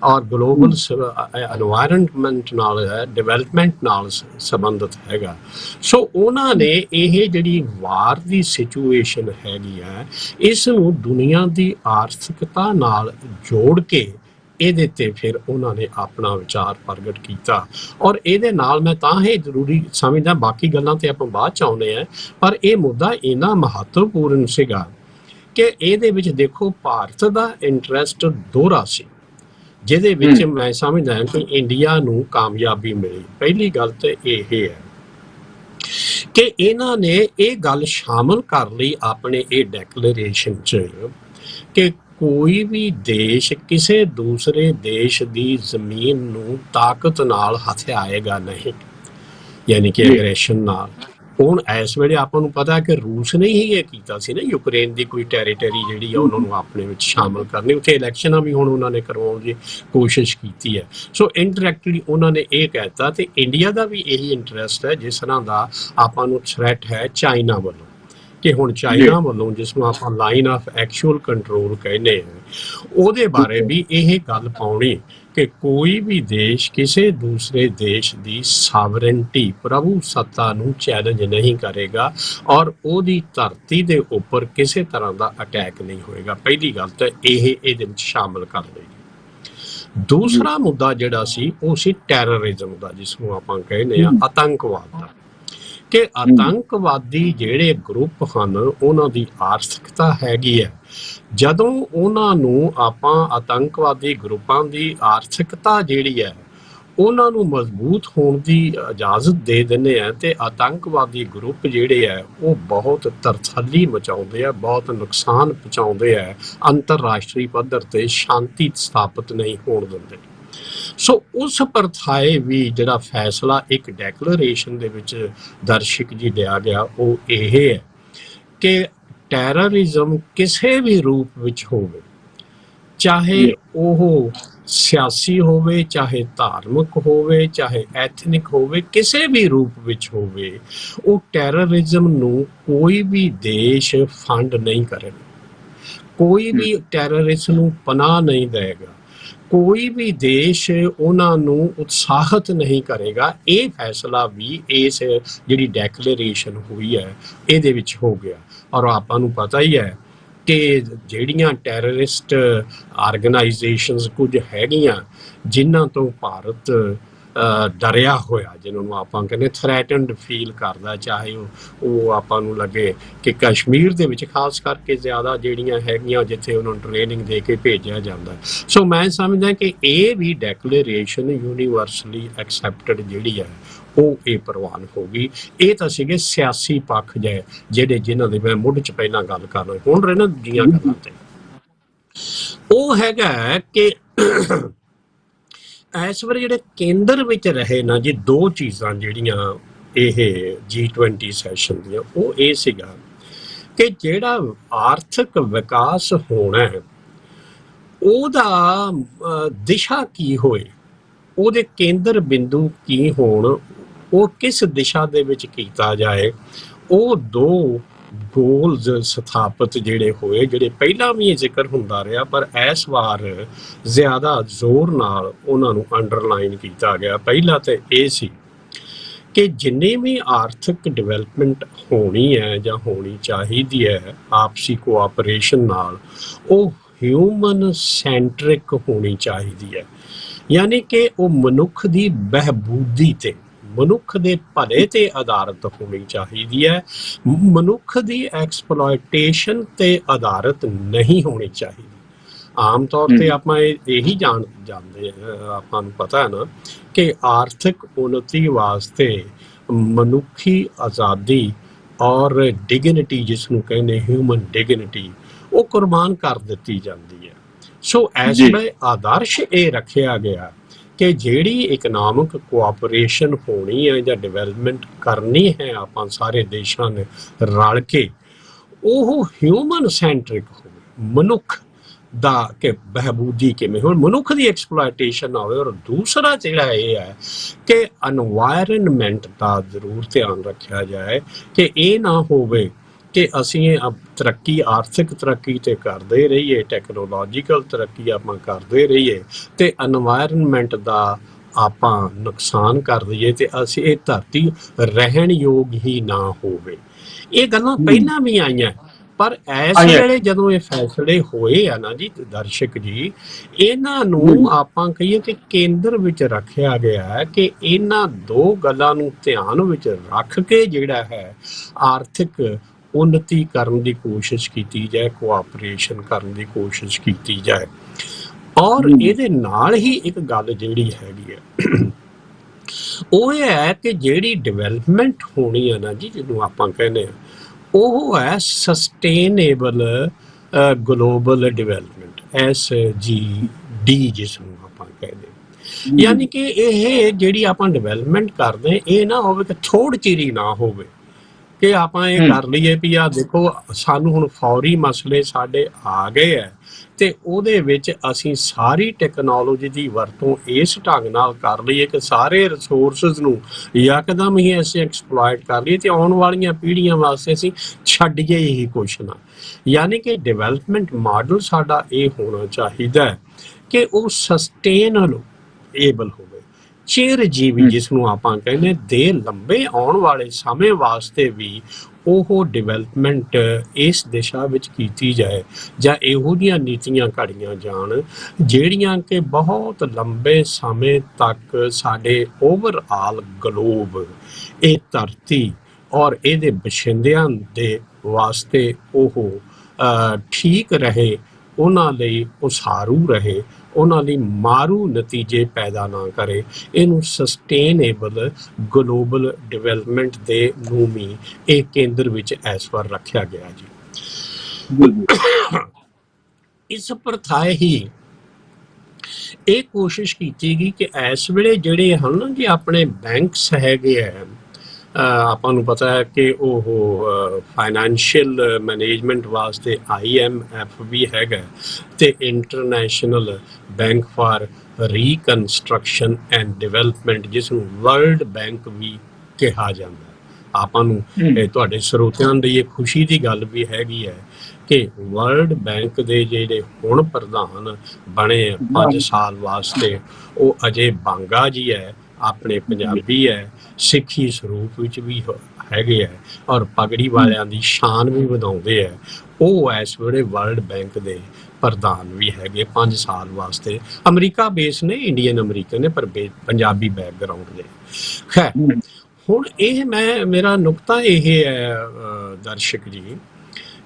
ਔਰ ਗਲੋਬਲ ਐਨਵਾਇਰਨਮੈਂਟ ਨਾਲ ਹੈ, ਡਿਵੈਲਪਮੈਂਟ ਨਾਲ ਸੰਬੰਧਿਤ ਹੈਗਾ। ਸੋ ਉਹਨਾਂ ਨੇ ਇਹ ਜਿਹੜੀ ਵਾਰ ਦੀ ਸਿਚੁਏਸ਼ਨ ਹੈਗੀ ਹੈ ਇਸ ਨੂੰ ਦੁਨੀਆ ਦੀ ਆਰਥਿਕਤਾ ਨਾਲ ਜੋੜ ਕੇ ਇਹਦੇ ਤੇ ਫਿਰ ਉਹਨਾਂ ਨੇ ਆਪਣਾ ਵਿਚਾਰ ਪ੍ਰਗਟ ਕੀਤਾ। ਔਰ ਇਹਦੇ ਨਾਲ ਮੈਂ ਤਾਂ ਇਹ ਜ਼ਰੂਰੀ ਸਮਝਦਾ, ਬਾਕੀ ਗੱਲਾਂ ਤੇ ਆਪਾਂ ਬਾਅਦ ਚ ਆਉਂਦੇ ਆ, ਪਰ ਇਹ ਮੁੱਦਾ ਇੰਨਾ ਮਹੱਤਵਪੂਰਨ ਸੀਗਾ ਕਿ ਇਹਦੇ ਵਿੱਚ ਦੇਖੋ ਭਾਰਤ ਦਾ ਇੰਟਰਸਟ ਦੋਹਰਾ ਸੀ, ਜਿਹਦੇ ਵਿੱਚ ਮੈਂ ਸਮਝਦਾ ਹਾਂ ਕਿ ਇੰਡੀਆ ਨੂੰ ਕਾਮਯਾਬੀ ਮਿਲੀ। ਪਹਿਲੀ ਗੱਲ ਤਾਂ ਇਹ ਹੈ ਕਿ ਇਹਨਾਂ ਨੇ ਇਹ ਗੱਲ ਸ਼ਾਮਲ ਕਰ ਲਈ ਆਪਣੇ ਇਹ ਡੈਕਲੇਰੇਸ਼ਨ 'ਚ ਕਿ ਕੋਈ ਵੀ ਦੇਸ਼ ਕਿਸੇ ਦੂਸਰੇ ਦੇਸ਼ ਦੀ ਜ਼ਮੀਨ ਨੂੰ ਤਾਕਤ ਨਾਲ ਹਥਿਆਏਗਾ ਨਹੀਂ, ਯਾਨੀ ਕਿ ਐਗਰੈਸ਼ਨ ਨਾਲ। ਹੁਣ ਇਸ ਵੇਲੇ ਆਪਾਂ ਨੂੰ ਪਤਾ ਹੈ ਕਿ ਰੂਸ ਨੇ ਹੀ ਇਹ ਕੀਤਾ ਸੀ ਨਾ, ਯੂਕਰੇਨ ਦੀ ਕੋਈ ਟੈਰੀਟਰੀ ਜਿਹੜੀ ਆ ਉਹਨਾਂ ਨੂੰ ਆਪਣੇ ਵਿੱਚ ਸ਼ਾਮਲ ਕਰਨੀ, ਉੱਥੇ ਇਲੈਕਸ਼ਨਾਂ ਵੀ ਹੁਣ ਉਹਨਾਂ ਨੇ ਕਰਵਾਉਣ ਦੀ ਕੋਸ਼ਿਸ਼ ਕੀਤੀ ਹੈ। ਸੋ ਇੰਡਾਇਰੈਕਟਲੀ ਉਹਨਾਂ ਨੇ ਇਹ ਕਹਿਤਾ ਤੇ ਇੰਡੀਆ ਦਾ ਵੀ ਇਹੀ ਇੰਟਰਸਟ ਹੈ ਜਿਸ ਤਰ੍ਹਾਂ ਦਾ ਆਪਾਂ ਨੂੰ ਥ੍ਰੈਟ ਹੈ ਚਾਈਨਾ ਵੱਲੋਂ, ਕਿ ਹੁਣ ਚਾਈਨਾ ਵੱਲੋਂ ਜਿਸ ਨੂੰ ਆਪਾਂ ਲਾਈਨ ਆਫ ਐਕਚੁਅਲ ਕੰਟਰੋਲ ਕਹਿੰਦੇ ਹਾਂ, ਉਹਦੇ ਬਾਰੇ ਵੀ ਇਹ ਗੱਲ ਪਾਉਣੀ ਕਿ ਕੋਈ ਵੀ ਦੇਸ਼ ਕਿਸੇ ਦੂਸਰੇ ਦੇਸ਼ ਦੀ ਸਾਵਰਨਟੀ, ਪ੍ਰਭੂ ਸੱਤਾ ਨੂੰ ਚੈਲੰਜ ਨਹੀਂ ਕਰੇਗਾ ਔਰ ਉਹਦੀ ਧਰਤੀ ਦੇ ਉੱਪਰ ਕਿਸੇ ਤਰ੍ਹਾਂ ਦਾ ਅਟੈਕ ਨਹੀਂ ਹੋਏਗਾ। ਪਹਿਲੀ ਗੱਲ ਤਾਂ ਇਹ ਇਹਦੇ ਵਿੱਚ ਸ਼ਾਮਲ ਕਰ ਲਈ। ਦੂਸਰਾ ਮੁੱਦਾ ਜਿਹੜਾ ਸੀ ਉਹ ਸੀ ਟੈਰਰਿਜ਼ਮ ਦਾ, ਜਿਸ ਨੂੰ ਆਪਾਂ ਕਹਿੰਦੇ ਹਾਂ ਆਤੰਕਵਾਦ ਦਾ, ਕਿ ਆਤੰਕਵਾਦੀ ਜਿਹੜੇ ਗਰੁੱਪ ਹਨ ਉਹਨਾਂ ਦੀ ਆਰਥਿਕਤਾ ਹੈਗੀ ਹੈ। ਜਦੋਂ ਉਹਨਾਂ ਨੂੰ ਆਪਾਂ ਆਤੰਕਵਾਦੀ ਗਰੁੱਪਾਂ ਦੀ ਆਰਥਿਕਤਾ ਜਿਹੜੀ ਹੈ ਉਹਨਾਂ ਨੂੰ ਮਜ਼ਬੂਤ ਹੋਣ ਦੀ ਇਜਾਜ਼ਤ ਦੇ ਦਿੰਦੇ ਆ ਤੇ ਆਤੰਕਵਾਦੀ ਗਰੁੱਪ ਜਿਹੜੇ ਆ ਉਹ ਬਹੁਤ ਤਰਥੱਲੀ ਮਚਾਉਂਦੇ ਆ, ਬਹੁਤ ਨੁਕਸਾਨ ਪਹੁੰਚਾਉਂਦੇ ਆ, ਅੰਤਰਰਾਸ਼ਟਰੀ ਪੱਧਰ ਤੇ ਸ਼ਾਂਤੀ ਸਥਾਪਿਤ ਨਹੀਂ ਹੋਣ ਦਿੰਦੇ। ਸੋ ਉਸ ਪ੍ਰਥਾਏ ਵੀ ਜਿਹੜਾ ਫੈਸਲਾ ਇੱਕ ਡੈਕਲੇਰੇਸ਼ਨ ਦੇ ਵਿੱਚ ਦਰਸ਼ਕ ਜੀ ਲਿਆ ਗਿਆ ਉਹ ਇਹ ਹੈ ਕਿ ਟੈਰਰਿਜ਼ਮ ਕਿਸੇ ਵੀ ਰੂਪ ਵਿੱਚ ਹੋਵੇ, ਚਾਹੇ ਉਹ ਸਿਆਸੀ ਹੋਵੇ, ਚਾਹੇ ਧਾਰਮਿਕ ਹੋਵੇ, ਚਾਹੇ ਐਥਨਿਕ ਹੋਵੇ, ਕਿਸੇ ਵੀ ਰੂਪ ਵਿੱਚ ਹੋਵੇ, ਉਹ ਟੈਰਰਿਜ਼ਮ ਨੂੰ ਕੋਈ ਵੀ ਦੇਸ਼ ਫੰਡ ਨਹੀਂ ਕਰੇਗਾ, ਕੋਈ ਵੀ ਟੈਰਰਿਸਟ ਨੂੰ ਪਨਾਹ ਨਹੀਂ ਦੇਗਾ, ਕੋਈ ਵੀ ਦੇਸ਼ ਉਹਨਾਂ ਨੂੰ ਉਤਸ਼ਾਹਿਤ ਨਹੀਂ ਕਰੇਗਾ। ਇਹ ਫੈਸਲਾ ਵੀ ਇਸ ਜਿਹੜੀ ਡੈਕਲੇਰੇਸ਼ਨ ਹੋਈ ਹੈ ਇਹਦੇ ਵਿੱਚ ਹੋ ਗਿਆ। ਔਰ ਆਪਾਂ ਨੂੰ ਪਤਾ ਹੀ ਹੈ ਕਿ ਜਿਹੜੀਆਂ ਟੈਰਰਿਸਟ ਆਰਗੇਨਾਈਜੇਸ਼ਨਸ ਕੁਝ ਹੈਗੀਆਂ ਜਿਨ੍ਹਾਂ ਤੋਂ ਭਾਰਤ ਡਰਿਆ ਹੋਇਆ, ਜਿਹਨਾਂ ਨੂੰ ਆਪਾਂ ਕਹਿੰਦੇ ਥ੍ਰੈਟਨਡ ਫੀਲ ਕਰਦਾ, ਚਾਹੇ ਉਹ ਆਪਾਂ ਨੂੰ ਲੱਗੇ ਕਿ ਕਸ਼ਮੀਰ ਦੇ ਵਿੱਚ ਖਾਸ ਕਰਕੇ ਜ਼ਿਆਦਾ ਜਿਹੜੀਆਂ ਹੈਗੀਆਂ ਜਿੱਥੇ ਉਹਨਾਂ ਨੂੰ ਟ੍ਰੇਨਿੰਗ ਦੇ ਕੇ ਭੇਜਿਆ ਜਾਂਦਾ। ਸੋ ਮੈਂ ਸਮਝਦਾ ਕਿ ਇਹ ਵੀ ਡੈਕਲੇਰੇਸ਼ਨ ਯੂਨੀਵਰਸਲੀ ਐਕਸੈਪਟਡ ਜਿਹੜੀ ਹੈ ਉਹ ਇਹ ਪ੍ਰਵਾਨ ਹੋ ਗਈ। ਇਹ ਤਾਂ ਸੀਗੇ ਸਿਆਸੀ ਪੱਖ ਜਿਹੜੇ ਜਿਨ੍ਹਾਂ ਦੀ ਮੈਂ ਮੁੱਢ 'ਚ ਪਹਿਲਾਂ ਗੱਲ ਕਰ ਰਿਹਾ। ਹੁਣ ਰਹਿਣਾ ਦੂਜੀਆਂ ਗੱਲਾਂ ਤੇ ਉਹ ਹੈਗਾ ਕਿ ਇਸ ਵੇਲੇ ਜਿਹੜੇ ਕੇਂਦਰ ਵਿੱਚ ਰਹੇ ਨਾ ਜੀ ਦੋ ਚੀਜ਼ਾਂ ਜਿਹੜੀਆਂ ਇਹ G20 ਸੈਸ਼ਨ ਦੀਆਂ, ਉਹ ਇਹ ਸੀਗਾ ਕਿ ਜਿਹੜਾ ਆਰਥਿਕ ਵਿਕਾਸ ਹੋਣਾ ਹੈ ਉਹਦਾ ਦਿਸ਼ਾ ਕੀ ਹੋਏ, ਉਹਦੇ ਕੇਂਦਰ ਬਿੰਦੂ ਕੀ ਹੋਣ, ਉਹ ਕਿਸ ਦਿਸ਼ਾ ਦੇ ਵਿੱਚ ਕੀਤਾ ਜਾਏ। ਉਹ ਦੋ ਗੋਲਜ਼ ਸਥਾਪਿਤ ਜਿਹੜੇ ਹੋਏ, ਜਿਹੜੇ ਪਹਿਲਾਂ ਵੀ ਇਹ ਜ਼ਿਕਰ ਹੁੰਦਾ ਰਿਹਾ ਪਰ ਇਸ ਵਾਰ ਜ਼ਿਆਦਾ ਜ਼ੋਰ ਨਾਲ ਉਹਨਾਂ ਨੂੰ ਅੰਡਰਲਾਈਨ ਕੀਤਾ ਗਿਆ। ਪਹਿਲਾ ਤਾਂ ਇਹ ਸੀ ਕਿ ਜਿੰਨੇ ਵੀ ਆਰਥਿਕ ਡਿਵੈਲਪਮੈਂਟ ਹੋਣੀ ਹੈ ਜਾਂ ਹੋਣੀ ਚਾਹੀਦੀ ਹੈ ਆਪਸੀ ਕੋਆਪਰੇਸ਼ਨ ਨਾਲ, ਉਹ ਹਿਊਮਨ ਸੈਂਟਰਿਕ ਹੋਣੀ ਚਾਹੀਦੀ ਹੈ। ਯਾਨੀ ਕਿ ਉਹ ਮਨੁੱਖ ਦੀ ਬਹਿਬੂਦੀ ਤੇ, ਮਨੁੱਖ ਦੇ ਭਲੇ ਤੇ ਆਧਾਰਿਤ ਹੋਣੀ ਚਾਹੀਦੀ ਹੈ। ਮਨੁੱਖ ਦੀ ਐਕਸਪਲੋਇਟੇਸ਼ਨ ਤੇ ਆਧਾਰਿਤ ਨਹੀਂ ਹੋਣੀ ਚਾਹੀਦੀ। ਆਮ ਤੌਰ ਤੇ ਆਪਾਂ ਇਹੀ ਜਾਣਦੇ ਆਪਾਂ ਨੂੰ ਪਤਾ ਹੈ ਨਾ ਕਿ ਆਰਥਿਕ ਉન્નਤੀ ਵਾਸਤੇ ਮਨੁੱਖੀ ਆਜ਼ਾਦੀ ਔਰ ਡਿਗਨਿਟੀ, ਜਿਸ ਨੂੰ ਕਹਿੰਦੇ ਹਿਊਮਨ ਡਿਗਨਿਟੀ, ਉਹ ਕੁਰਬਾਨ ਕਰ ਦਿੱਤੀ ਜਾਂਦੀ ਹੈ। ਸੋ ਇਸ ਵੇਲੇ ਆਦਰਸ਼ ਇਹ ਰੱਖਿਆ ਗਿਆ ਕਿ ਜਿਹੜੀ ਇਕਨੋਮਿਕ ਕੋਆਪਰੇਸ਼ਨ ਹੋਣੀ ਹੈ ਜਾਂ ਡਿਵੈਲਪਮੈਂਟ ਕਰਨੀ ਹੈ ਆਪਾਂ ਸਾਰੇ ਦੇਸ਼ਾਂ ਨੇ ਰਲ ਕੇ, ਉਹ ਹਿਊਮਨ ਸੈਂਟਰਿਕ ਹੋਵੇ, ਮਨੁੱਖ ਦਾ ਕਿ ਬਹਿਬੂਦੀ ਕਿਵੇਂ ਹੁਣ ਮਨੁੱਖ ਦੀ ਐਕਸਪਲੋਇਟੇਸ਼ਨ ਨਾ ਹੋਵੇ। ਔਰ ਦੂਸਰਾ ਜਿਹੜਾ ਇਹ ਹੈ ਕਿ ਐਨਵਾਇਰਨਮੈਂਟ ਦਾ ਜ਼ਰੂਰ ਧਿਆਨ ਰੱਖਿਆ ਜਾਏ ਕਿ ਇਹ ਨਾ ਹੋਵੇ ਕਿ ਅਸੀਂ ਤਰੱਕੀ, ਆਰਥਿਕ ਤਰੱਕੀ ਤੇ ਕਰਦੇ ਰਹੀਏ, ਟੈਕਨੋਲੋਜੀਕਲ ਤਰੱਕੀ ਆਪਾਂ ਕਰਦੇ ਰਹੀਏ ਤੇ ਐਨਵਾਇਰਨਮੈਂਟ ਦਾ ਆਪਾਂ ਨੁਕਸਾਨ ਕਰ ਦਈਏ ਤੇ ਅਸੀਂ ਇਹ ਧਰਤੀ ਰਹਿਣ ਯੋਗ ਹੀ ਨਾ ਹੋਵੇ। ਇਹ ਗੱਲਾਂ ਪਹਿਲਾਂ ਵੀ ਆਈਆਂ, ਪਰ ਇਸ ਵੇਲੇ ਜਦੋਂ ਇਹ ਫੈਸਲੇ ਹੋਏ ਆ ਨਾ ਜੀ ਦਰਸ਼ਕ ਜੀ, ਇਹਨਾਂ ਨੂੰ ਆਪਾਂ ਕਹੀਏ ਕਿ ਕੇਂਦਰ ਵਿੱਚ ਰੱਖਿਆ ਗਿਆ ਹੈ ਕਿ ਇਹਨਾਂ ਦੋ ਗੱਲਾਂ ਨੂੰ ਧਿਆਨ ਵਿੱਚ ਰੱਖ ਕੇ ਜਿਹੜਾ ਹੈ ਆਰਥਿਕ ਉન્નਤੀ ਕਰਨ ਦੀ ਕੋਸ਼ਿਸ਼ ਕੀਤੀ ਜਾਏ, ਕੋਆਪਰੇਸ਼ਨ ਕਰਨ ਦੀ ਕੋਸ਼ਿਸ਼ ਕੀਤੀ ਜਾਏ। ਔਰ ਇਹਦੇ ਨਾਲ ਹੀ ਇੱਕ ਗੱਲ ਜਿਹੜੀ ਹੈਗੀ ਹੈ ਉਹ ਇਹ ਹੈ ਕਿ ਜਿਹੜੀ ਡਿਵੈਲਪਮੈਂਟ ਹੋਣੀ ਹੈ ਨਾ ਜੀ, ਜਿਹਨੂੰ ਆਪਾਂ ਕਹਿੰਦੇ ਹਾਂ, ਉਹ ਹੈ ਸਸਟੇਨੇਬਲ ਗਲੋਬਲ ਡਿਵੈਲਪਮੈਂਟ, SGD ਜਿਸ ਨੂੰ ਆਪਾਂ ਕਹਿੰਦੇ। ਯਾਨੀ ਕਿ ਇਹ ਜਿਹੜੀ ਆਪਾਂ ਡਿਵੈਲਪਮੈਂਟ ਕਰਦੇ ਇਹ ਨਾ ਹੋਵੇ ਕਿ ਥੋੜ੍ਹ ਚਿਰੀ ਨਾ ਹੋਵੇ ਕਿ ਆਪਾਂ ਇਹ ਕਰ ਲਈਏ ਵੀ ਆਹ ਦੇਖੋ ਸਾਨੂੰ ਹੁਣ ਫੌਰੀ ਮਸਲੇ ਸਾਡੇ ਆ ਗਏ ਹੈ ਤੇ ਉਹਦੇ ਵਿੱਚ ਅਸੀਂ ਸਾਰੀ ਟੈਕਨੋਲੋਜੀ ਦੀ ਵਰਤੋਂ ਇਸ ਢੰਗ ਨਾਲ ਕਰ ਲਈਏ ਕਿ ਸਾਰੇ ਰਿਸੋਰਸਿਸ ਨੂੰ ਯਕਦਮ ਹੀ ਅਸੀਂ ਐਕਸਪਲੋਇਟ ਕਰ ਲਈਏ ਤੇ ਆਉਣ ਵਾਲੀਆਂ ਪੀੜ੍ਹੀਆਂ ਵਾਸਤੇ ਅਸੀਂ ਛੱਡੀਏ ਹੀ ਕੁਛ ਨਾ। ਯਾਨੀ ਕਿ ਡਿਵੈਲਪਮੈਂਟ ਮਾਡਲ ਸਾਡਾ ਇਹ ਹੋਣਾ ਚਾਹੀਦਾ ਹੈ ਕਿ ਉਹ ਸਸਟੇਨੇਬਲ ਹੋਵੇ, ਚਿਰਜੀਵੀ ਜਿਸ ਨੂੰ ਆਪਾਂ ਕਹਿੰਦੇ, ਦੇ ਲੰਬੇ ਆਉਣ ਵਾਲੇ ਸਮੇਂ ਵਾਸਤੇ ਵੀ ਉਹ ਡਿਵੈਲਪਮੈਂਟ ਇਸ ਦਿਸ਼ਾ ਵਿੱਚ ਕੀਤੀ ਜਾਏ ਜਾਂ ਇਹੋ ਜਿਹੀਆਂ ਨੀਤੀਆਂ ਘੜੀਆਂ ਜਾਣ ਜਿਹੜੀਆਂ ਕਿ ਬਹੁਤ ਲੰਬੇ ਸਮੇਂ ਤੱਕ ਸਾਡੇ ਓਵਰਆਲ ਗਲੋਬ, ਇਹ ਧਰਤੀ ਔਰ ਇਹਦੇ ਬਸ਼ਿੰਦਿਆਂ ਦੇ ਵਾਸਤੇ ਉਹ ਠੀਕ ਰਹੇ, ਉਹਨਾਂ ਲਈ ਉਸਾਰੂ ਰਹੇ, ਉਹਨਾਂ ਲਈ ਮਾਰੂ ਨਤੀਜੇ ਪੈਦਾ ਨਾ ਕਰੇ। ਇਹਨੂੰ ਸਸਟੇਨੇਬਲ ਗਲੋਬਲ ਡਿਵੈਲਪਮੈਂਟ ਦੇ ਨੂੰ ਵੀ ਇਹ ਕੇਂਦਰ ਵਿੱਚ ਇਸ ਵਾਰ ਰੱਖਿਆ ਗਿਆ ਜੀ। ਇਸ ਪ੍ਰਥਾਏ ਹੀ ਇਹ ਕੋਸ਼ਿਸ਼ ਕੀਤੀ ਗਈ ਕਿ ਇਸ ਵੇਲੇ ਜਿਹੜੇ ਹਨ ਨਾ ਜੀ ਆਪਣੇ ਬੈਂਕਸ ਹੈਗੇ ਆ, ਆਪਾਂ ਨੂੰ ਪਤਾ ਹੈ ਕਿ ਉਹ ਫਾਈਨੈਂਸ਼ੀਅਲ ਮੈਨੇਜਮੈਂਟ ਵਾਸਤੇ IMF ਵੀ ਹੈਗਾ ਤੇ international bank for reconstruction and development ਜਿਸ ਨੂੰ ਵਰਲਡ ਬੈਂਕ ਵੀ ਕਿਹਾ ਜਾਂਦਾ। ਆਪਾਂ ਨੂੰ ਤੁਹਾਡੇ ਸਰੋਤਿਆਂ ਦੀ ਇਹ ਖੁਸ਼ੀ ਦੀ ਗੱਲ ਵੀ ਹੈਗੀ ਹੈ ਕਿ ਵਰਲਡ ਬੈਂਕ ਦੇ ਜਿਹੜੇ ਹੁਣ ਪ੍ਰਧਾਨ ਬਣੇ 5 ਸਾਲ ਵਾਸਤੇ ਉਹ ਅਜੇ ਬਾਂਗਾ ਜੀ ਹੈ, ਆਪਣੇ ਪੰਜਾਬੀ ਹੈ, ਸਿੱਖੀ ਸਰੂਪ ਵਿੱਚ ਵੀ ਹੈਗੇ ਹੈ ਔਰ ਪਗੜੀ ਵਾਲਿਆਂ ਦੀ ਸ਼ਾਨ ਵੀ ਵਧਾਉਂਦੇ ਹੈ। ਉਹ ਇਸ ਵੇਲੇ ਵਰਲਡ ਬੈਂਕ ਦੇ ਪ੍ਰਧਾਨ ਵੀ ਹੈਗੇ 5 ਸਾਲ ਵਾਸਤੇ। ਅਮਰੀਕਾ ਬੇਸ ਨੇ, ਇੰਡੀਅਨ ਅਮਰੀਕਨ ਨੇ, ਪਰ ਪੰਜਾਬੀ ਬੈਕਗਰਾਊਂਡ ਦੇ। ਖੈਰ ਹੁਣ ਇਹ ਮੇਰਾ ਨੁਕਤਾ ਇਹ ਹੈ ਦਰਸ਼ਕ ਜੀ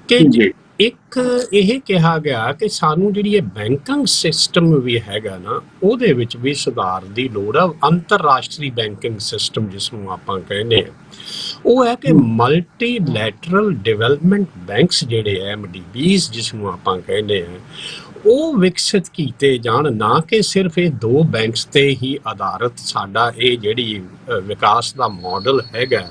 ਕਿ ਇੱਕ ਇਹ ਕਿਹਾ ਗਿਆ ਕਿ ਸਾਨੂੰ ਜਿਹੜੀ ਇਹ ਬੈਂਕਿੰਗ ਸਿਸਟਮ ਵੀ ਹੈਗਾ ਨਾ ਉਹਦੇ ਵਿੱਚ ਵੀ ਸੁਧਾਰ ਦੀ ਲੋੜ ਆ। ਅੰਤਰਰਾਸ਼ਟਰੀ ਬੈਂਕਿੰਗ ਸਿਸਟਮ ਜਿਸ ਨੂੰ ਆਪਾਂ ਕਹਿੰਦੇ ਹਾਂ ਉਹ ਹੈ ਕਿ ਮਲਟੀਲੈਟਰਲ ਡਿਵੈਲਪਮੈਂਟ ਬੈਂਕਸ ਜਿਹੜੇ MDBs ਜਿਸ ਨੂੰ ਆਪਾਂ ਕਹਿੰਦੇ ਹਾਂ ਉਹ ਵਿਕਸਿਤ ਕੀਤੇ ਜਾਣ, ਨਾ ਕਿ ਸਿਰਫ ਇਹ 2 ਬੈਂਕਸ ਤੇ ਹੀ ਆਧਾਰਿਤ ਸਾਡਾ ਇਹ ਜਿਹੜੀ ਵਿਕਾਸ ਦਾ ਮਾਡਲ ਹੈਗਾ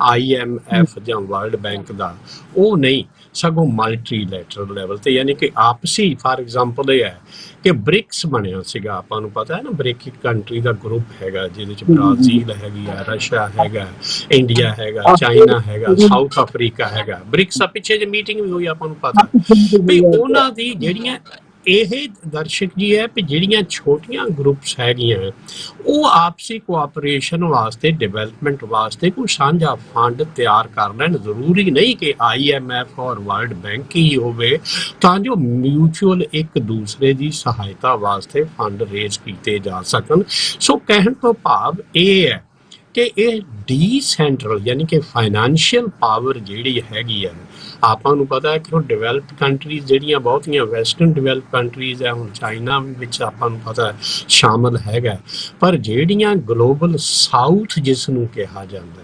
IMF ਜਾਂ ਵਰਲਡ ਬੈਂਕ ਦਾ, ਉਹ ਨਹੀਂ, ਸਗੋਂ ਮਲਟੀਲੈਟਰਲ ਲੈਵਲ ਤੇ। ਯਾਨੀ ਕਿ ਆਪਸੀ, ਫਾਰ ਐਗਜ਼ਾਮਪਲ ਇਹ ਹੈ ਕਿ ਬ੍ਰਿਕਸ ਬਣਿਆ ਸੀਗਾ, ਆਪਾਂ ਨੂੰ ਪਤਾ ਹੈ ਨਾ, ਬ੍ਰਿਕ ਕੰਟਰੀ ਦਾ ਗਰੁੱਪ ਹੈਗਾ ਜਿਹਦੇ ਚ ਬ੍ਰਾਜ਼ੀਲ ਹੈਗੀ ਆ, ਰਸ਼ੀਆ ਹੈਗਾ, ਇੰਡੀਆ ਹੈਗਾ, ਚਾਈਨਾ ਹੈਗਾ, ਸਾਊਥ ਅਫਰੀਕਾ ਹੈਗਾ। ਬ੍ਰਿਕਸ ਪਿੱਛੇ ਜੇ ਮੀਟਿੰਗ ਵੀ ਹੋਈ ਆਪਾਂ ਨੂੰ ਪਤਾ ਵੀ ਉਹਨਾਂ ਦੀ ਜਿਹੜੀਆਂ ਇਹ ਦਰਸ਼ਕ ਜੀ ਹੈ ਵੀ ਜਿਹੜੀਆਂ ਛੋਟੀਆਂ ਗਰੁੱਪਸ ਹੈਗੀਆਂ ਉਹ ਆਪਸੀ ਕੋਆਪਰੇਸ਼ਨ ਵਾਸਤੇ ਡਿਵੈਲਪਮੈਂਟ ਵਾਸਤੇ ਕੋਈ ਸਾਂਝਾ ਫੰਡ ਤਿਆਰ ਕਰ ਲੈਣ। ਜ਼ਰੂਰੀ ਨਹੀਂ ਕਿ IMF ਔਰ ਵਰਲਡ ਬੈਂਕ ਹੀ ਹੋਵੇ, ਤਾਂ ਜੋ ਮਿਊਚੁਅਲ ਇੱਕ ਦੂਸਰੇ ਦੀ ਸਹਾਇਤਾ ਵਾਸਤੇ ਫੰਡ ਰੇਜ਼ ਕੀਤੇ ਜਾ ਸਕਣ। ਸੋ ਕਹਿਣ ਤੋਂ ਭਾਵ ਇਹ ਹੈ ਕਿ ਇਹ ਡੀਸੈਂਟਰਲ ਯਾਨੀ ਕਿ ਫਾਈਨੈਂਸ਼ੀਅਲ ਪਾਵਰ ਜਿਹੜੀ ਹੈਗੀ ਹੈ, ਆਪਾਂ ਨੂੰ ਪਤਾ ਹੈ ਕਿ ਉਹ ਡਿਵੈਲਪਡ ਕੰਟਰੀਜ਼ ਜਿਹੜੀਆਂ ਬਹੁਤੀਆਂ ਵੈਸਟਰਨ ਡਿਵੈਲਪ ਕੰਟਰੀਜ਼ ਹੈ, ਹੁਣ ਚਾਈਨਾ ਵਿੱਚ ਆਪਾਂ ਨੂੰ ਪਤਾ ਸ਼ਾਮਲ ਹੈਗਾ, ਪਰ ਜਿਹੜੀਆਂ ਗਲੋਬਲ ਸਾਊਥ ਜਿਸ ਨੂੰ ਕਿਹਾ ਜਾਂਦਾ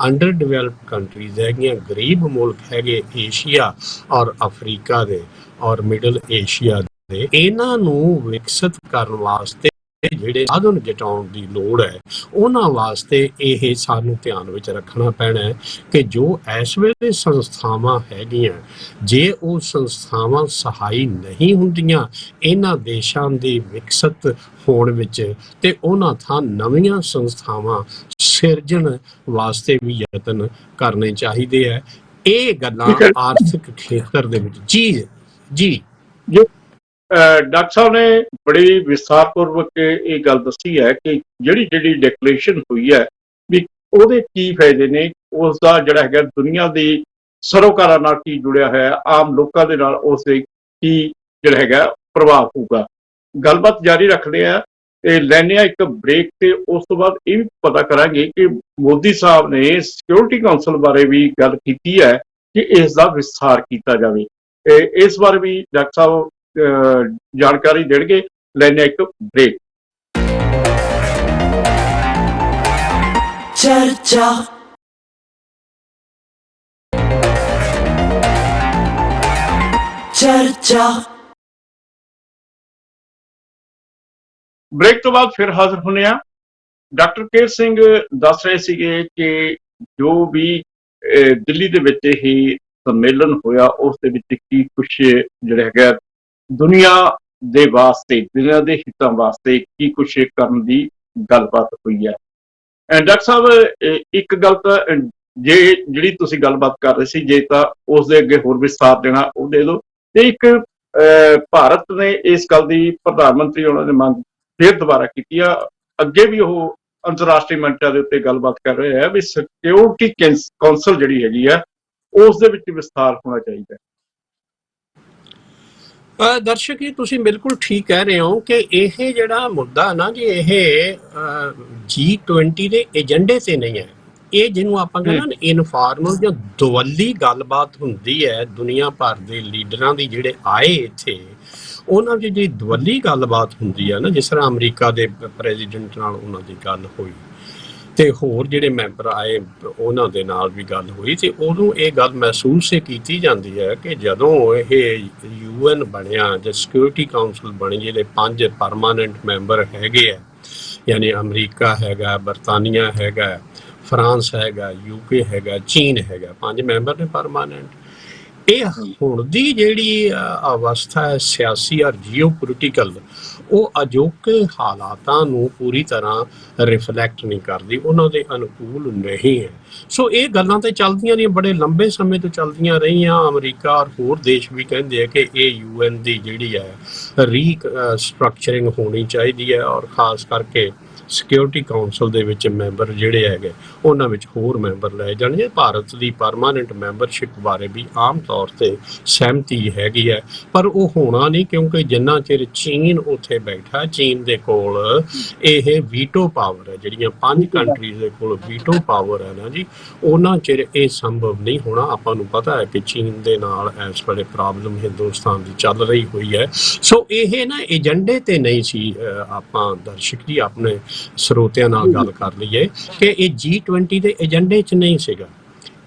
ਅੰਡਰ ਡਿਵੈਲਪਡ ਕੰਟਰੀਜ਼ ਹੈਗੀਆਂ, ਗਰੀਬ ਮੁਲਕ ਹੈਗੇ ਏਸ਼ੀਆ ਔਰ ਅਫਰੀਕਾ ਦੇ ਔਰ ਮਿਡਲ ਏਸ਼ੀਆ ਦੇ, ਇਹਨਾਂ ਨੂੰ ਵਿਕਸਿਤ ਕਰਨ ਵਾਸਤੇ ਜਿਹੜੇ ਸਾਧਨ ਜਟਾਉਣ ਦੀ ਲੋੜ ਹੈ, ਉਹਨਾਂ ਵਾਸਤੇ ਇਹ ਸਾਨੂੰ ਧਿਆਨ ਵਿੱਚ ਰੱਖਣਾ ਪੈਣਾ ਹੈ ਕਿ ਜੋ ਇਸ ਵੇਲੇ ਸੰਸਥਾਵਾਂ ਹੈਗੀਆਂ, ਜੇ ਉਹ ਸੰਸਥਾਵਾਂ ਸਹਾਈ ਨਹੀਂ ਹੁੰਦੀਆਂ ਇਹਨਾਂ ਦੇਸ਼ਾਂ ਦੇ ਵਿਕਸਿਤ ਹੋਣ ਵਿੱਚ, ਤੇ ਉਹਨਾਂ ਥਾਂ ਨਵੀਆਂ ਸੰਸਥਾਵਾਂ ਸਿਰਜਣ ਵਾਸਤੇ ਵੀ ਯਤਨ ਕਰਨੇ ਚਾਹੀਦੇ ਹੈ। ਇਹ ਗੱਲਾਂ ਆਰਥਿਕ ਖੇਤਰ ਦੇ ਵਿੱਚ ਜੀ ਡਾਕਟਰ ਸਾਹਿਬ ਨੇ ਬੜੀ ਵਿਸਥਾਰਪੂਰਵਕ ਇਹ ਗੱਲ ਦੱਸੀ ਹੈ ਕਿ ਜਿਹੜੀ ਡਿਕਲੇਰੇਸ਼ਨ ਹੋਈ ਹੈ ਵੀ ਉਹਦੇ ਕੀ ਫਾਇਦੇ ਨੇ, ਉਸ ਦਾ ਜਿਹੜਾ ਹੈਗਾ ਦੁਨੀਆ ਦੀ ਸਰੋਕਾਰਾਂ ਨਾਲ ਕੀ ਜੁੜਿਆ ਹੋਇਆ, ਆਮ ਲੋਕਾਂ ਦੇ ਨਾਲ ਉਸ ਦੇ ਕੀ ਜਿਹੜਾ ਹੈਗਾ ਪ੍ਰਭਾਵ ਹੋਊਗਾ। ਗੱਲਬਾਤ ਜਾਰੀ ਰੱਖਦੇ ਆ ਤੇ ਲੈਂਦੇ ਆ ਇੱਕ ਬ੍ਰੇਕ, ਤੇ ਉਸ ਤੋਂ ਬਾਅਦ ਇਹ ਵੀ ਪਤਾ ਕਰਾਂਗੇ ਕਿ ਮੋਦੀ ਸਾਹਿਬ ਨੇ ਸਿਕਿਉਰਿਟੀ ਕਾਉਂਸਲ ਬਾਰੇ ਵੀ ਗੱਲ ਕੀਤੀ ਹੈ ਕਿ ਇਸ ਦਾ ਵਿਸਥਾਰ ਕੀਤਾ ਜਾਵੇ। ਇਸ ਬਾਰੇ ਵੀ ਡਾਕਟਰ ਸਾਹਿਬ ਜਾਣਕਾਰੀ ਦੇਣਗੇ। ਲੈਣੇ ਇੱਕ ਬ੍ਰੇਕ। ਚਰਚਾ ਬ੍ਰੇਕ ਤੋਂ ਬਾਅਦ ਫਿਰ ਹਾਜ਼ਰ ਹੁੰਦੇ ਆ। ਡਾਕਟਰ ਕੇਰ ਸਿੰਘ ਦੱਸ ਰਹੇ ਸੀਗੇ ਕਿ ਜੋ ਵੀ ਦਿੱਲੀ ਦੇ ਵਿੱਚ ਹੀ ਸੰਮੇਲਨ ਹੋਇਆ ਉਸ ਦੇ ਵਿੱਚ ਕੀ ਕੁਛ ਜਿਹੜਾ ਹੈਗਾ ਦੁਨੀਆ ਦੇ ਵਾਸਤੇ, ਦੁਨੀਆ ਦੇ ਹਿੱਤਾਂ ਵਾਸਤੇ ਕੀ ਕੁਛ ਕਰਨ ਦੀ ਗੱਲਬਾਤ ਹੋਈ ਹੈ। ਡਾਕਟਰ ਸਾਹਿਬ ਇੱਕ ਗੱਲ ਤਾਂ ਜਿਹੜੀ ਤੁਸੀਂ ਗੱਲਬਾਤ ਕਰ ਰਹੇ ਸੀ, ਜੇ ਤਾਂ ਉਸ ਦੇ ਅੱਗੇ ਹੋਰ ਵਿਸਥਾਰ ਦੇਣਾ ਉਹ ਦੇ ਦਿਓ। ਤੇ ਇੱਕ ਭਾਰਤ ਨੇ ਇਸ ਗੱਲ ਦੀ ਪ੍ਰਧਾਨ ਮੰਤਰੀ ਉਹਨਾਂ ਨੇ ਮੰਗ ਫਿਰ ਦੁਬਾਰਾ ਕੀਤੀ ਆ, ਅੱਗੇ ਵੀ ਉਹ ਅੰਤਰਰਾਸ਼ਟਰੀ ਮੰਚਾਂ ਦੇ ਉੱਤੇ ਗੱਲਬਾਤ ਕਰ ਰਹੇ ਹੈ ਵੀ ਸਿਕਿਉਰਿਟੀ ਕਾਉਂਸਲ ਜਿਹੜੀ ਹੈਗੀ ਆ ਉਸ ਦੇ ਵਿੱਚ ਵਿਸਥਾਰ ਹੋਣਾ ਚਾਹੀਦਾ। ਦਰਸ਼ਕ ਜੀ ਤੁਸੀਂ ਬਿਲਕੁਲ ਠੀਕ ਕਹਿ ਰਹੇ ਹੋ ਕਿ ਇਹ ਜਿਹੜਾ ਮੁੱਦਾ ਨਾ ਜੀ, ਇਹ G20 ਦੇ ਏਜੰਡੇ ਤੇ ਨਹੀਂ ਹੈ। ਇਹ ਜਿਹਨੂੰ ਆਪਾਂ ਕਹਿੰਦੇ ਨਾ ਇਨਫਾਰਮਲ ਜਾਂ ਦੁਵੱਲੀ ਗੱਲਬਾਤ ਹੁੰਦੀ ਹੈ ਦੁਨੀਆ ਭਰ ਦੇ ਲੀਡਰਾਂ ਦੀ ਜਿਹੜੇ ਆਏ ਇੱਥੇ, ਉਹਨਾਂ ਦੀ ਜਿਹੜੀ ਦੁਵੱਲੀ ਗੱਲਬਾਤ ਹੁੰਦੀ ਹੈ ਨਾ, ਜਿਸ ਤਰ੍ਹਾਂ ਅਮਰੀਕਾ ਦੇ ਪ੍ਰੈਜ਼ੀਡੈਂਟ ਨਾਲ ਉਹਨਾਂ ਦੀ ਗੱਲ ਹੋਈ ਤੇ ਹੋਰ ਜਿਹੜੇ ਮੈਂਬਰ ਆਏ ਉਹਨਾਂ ਦੇ ਨਾਲ ਵੀ ਗੱਲ ਹੋਈ, ਤੇ ਉਦੋਂ ਇਹ ਗੱਲ ਮਹਿਸੂਸ ਕੀਤੀ ਜਾਂਦੀ ਹੈ ਕਿ ਜਦੋਂ ਇਹ UN ਬਣਿਆ ਜਾਂ ਸਿਕਿਉਰਿਟੀ ਕਾਉਂਸਲ ਬਣੀ, ਜਿਹਦੇ 5 ਪਰਮਾਨੈਂਟ ਮੈਂਬਰ ਹੈਗੇ ਆ, ਯਾਨੀ ਅਮਰੀਕਾ ਹੈਗਾ, ਬਰਤਾਨੀਆ ਹੈਗਾ, ਫਰਾਂਸ ਹੈਗਾ, UK ਹੈਗਾ, ਚੀਨ ਹੈਗਾ, 5 ਮੈਂਬਰ ਨੇ ਪਰਮਾਨੈਂਟ। ਇਹ ਹੁਣ ਦੀ ਜਿਹੜੀ ਅਵਸਥਾ ਹੈ ਸਿਆਸੀ ਔਰ ਜੀਓਪੋਲੀਟੀਕਲ, ਉਹ ਅਜੋਕੇ ਹਾਲਾਤਾਂ ਨੂੰ ਪੂਰੀ ਤਰ੍ਹਾਂ ਰਿਫਲੈਕਟ ਨਹੀਂ ਕਰਦੀ, ਉਹਨਾਂ ਦੇ ਅਨੁਕੂਲ ਨਹੀਂ ਹੈ। ਸੋ ਇਹ ਗੱਲਾਂ ਤੇ ਚੱਲਦੀਆਂ ਰਹੀਆਂ, ਬੜੇ ਲੰਬੇ ਸਮੇਂ ਤੋਂ ਚੱਲਦੀਆਂ ਰਹੀਆਂ। ਅਮਰੀਕਾ ਔਰ ਹੋਰ ਦੇਸ਼ ਵੀ ਕਹਿੰਦੇ ਆ ਕਿ ਇਹ UN ਦੀ ਜਿਹੜੀ ਹੈ ਰੀਸਟਰਕਚਰਿੰਗ ਹੋਣੀ ਚਾਹੀਦੀ ਹੈ, ਔਰ ਖਾਸ ਕਰਕੇ ਸਿਕਿਉਰਿਟੀ ਕਾਉਂਸਲ ਦੇ ਵਿੱਚ ਮੈਂਬਰ ਜਿਹੜੇ ਹੈਗੇ ਉਹਨਾਂ ਵਿੱਚ ਹੋਰ ਮੈਂਬਰ ਲਏ ਜਾਣਗੇ। ਭਾਰਤ ਦੀ ਪਰਮਾਨੈਂਟ ਮੈਂਬਰਸ਼ਿਪ ਬਾਰੇ ਵੀ ਆਮ ਤੌਰ ਤੇ ਸਹਿਮਤੀ ਹੈਗੀ ਹੈ, ਪਰ ਉਹ ਹੋਣਾ ਨਹੀਂ, ਕਿਉਂਕਿ ਜਿੰਨਾ ਚਿਰ ਚੀਨ ਉੱਥੇ ਬੈਠਾ, ਚੀਨ ਦੇ ਕੋਲ ਇਹ ਵੀਟੋ ਪਾਵਰ ਹੈ, ਜਿਹੜੀਆਂ 5 ਕੰਟਰੀਜ਼ ਦੇ ਕੋਲ ਵੀਟੋ ਪਾਵਰ ਹੈ ਨਾ ਜੀ, ਉਹਨਾਂ ਚਿਰ ਇਹ ਸੰਭਵ ਨਹੀਂ ਹੋਣਾ। ਆਪਾਂ ਨੂੰ ਪਤਾ ਹੈ ਕਿ ਚੀਨ ਦੇ ਨਾਲ ਇਸ ਵੇਲੇ ਪ੍ਰੋਬਲਮ ਹਿੰਦੁਸਤਾਨ ਦੀ ਚੱਲ ਰਹੀ ਹੋਈ ਹੈ। ਸੋ ਇਹ ਨਾ ਏਜੰਡੇ ਤੇ ਨਹੀਂ ਸੀ। ਆਪਾਂ ਦਰਸ਼ਕ ਜੀ ਆਪਣੇ ਸਰੋਤਿਆਂ ਨਾਲ ਗੱਲ ਕਰ ਲਈਏ ਕਿ ਇਹ G20 ਦੇ ਏਜੰਡੇ 'ਚ ਨਹੀਂ ਸੀਗਾ।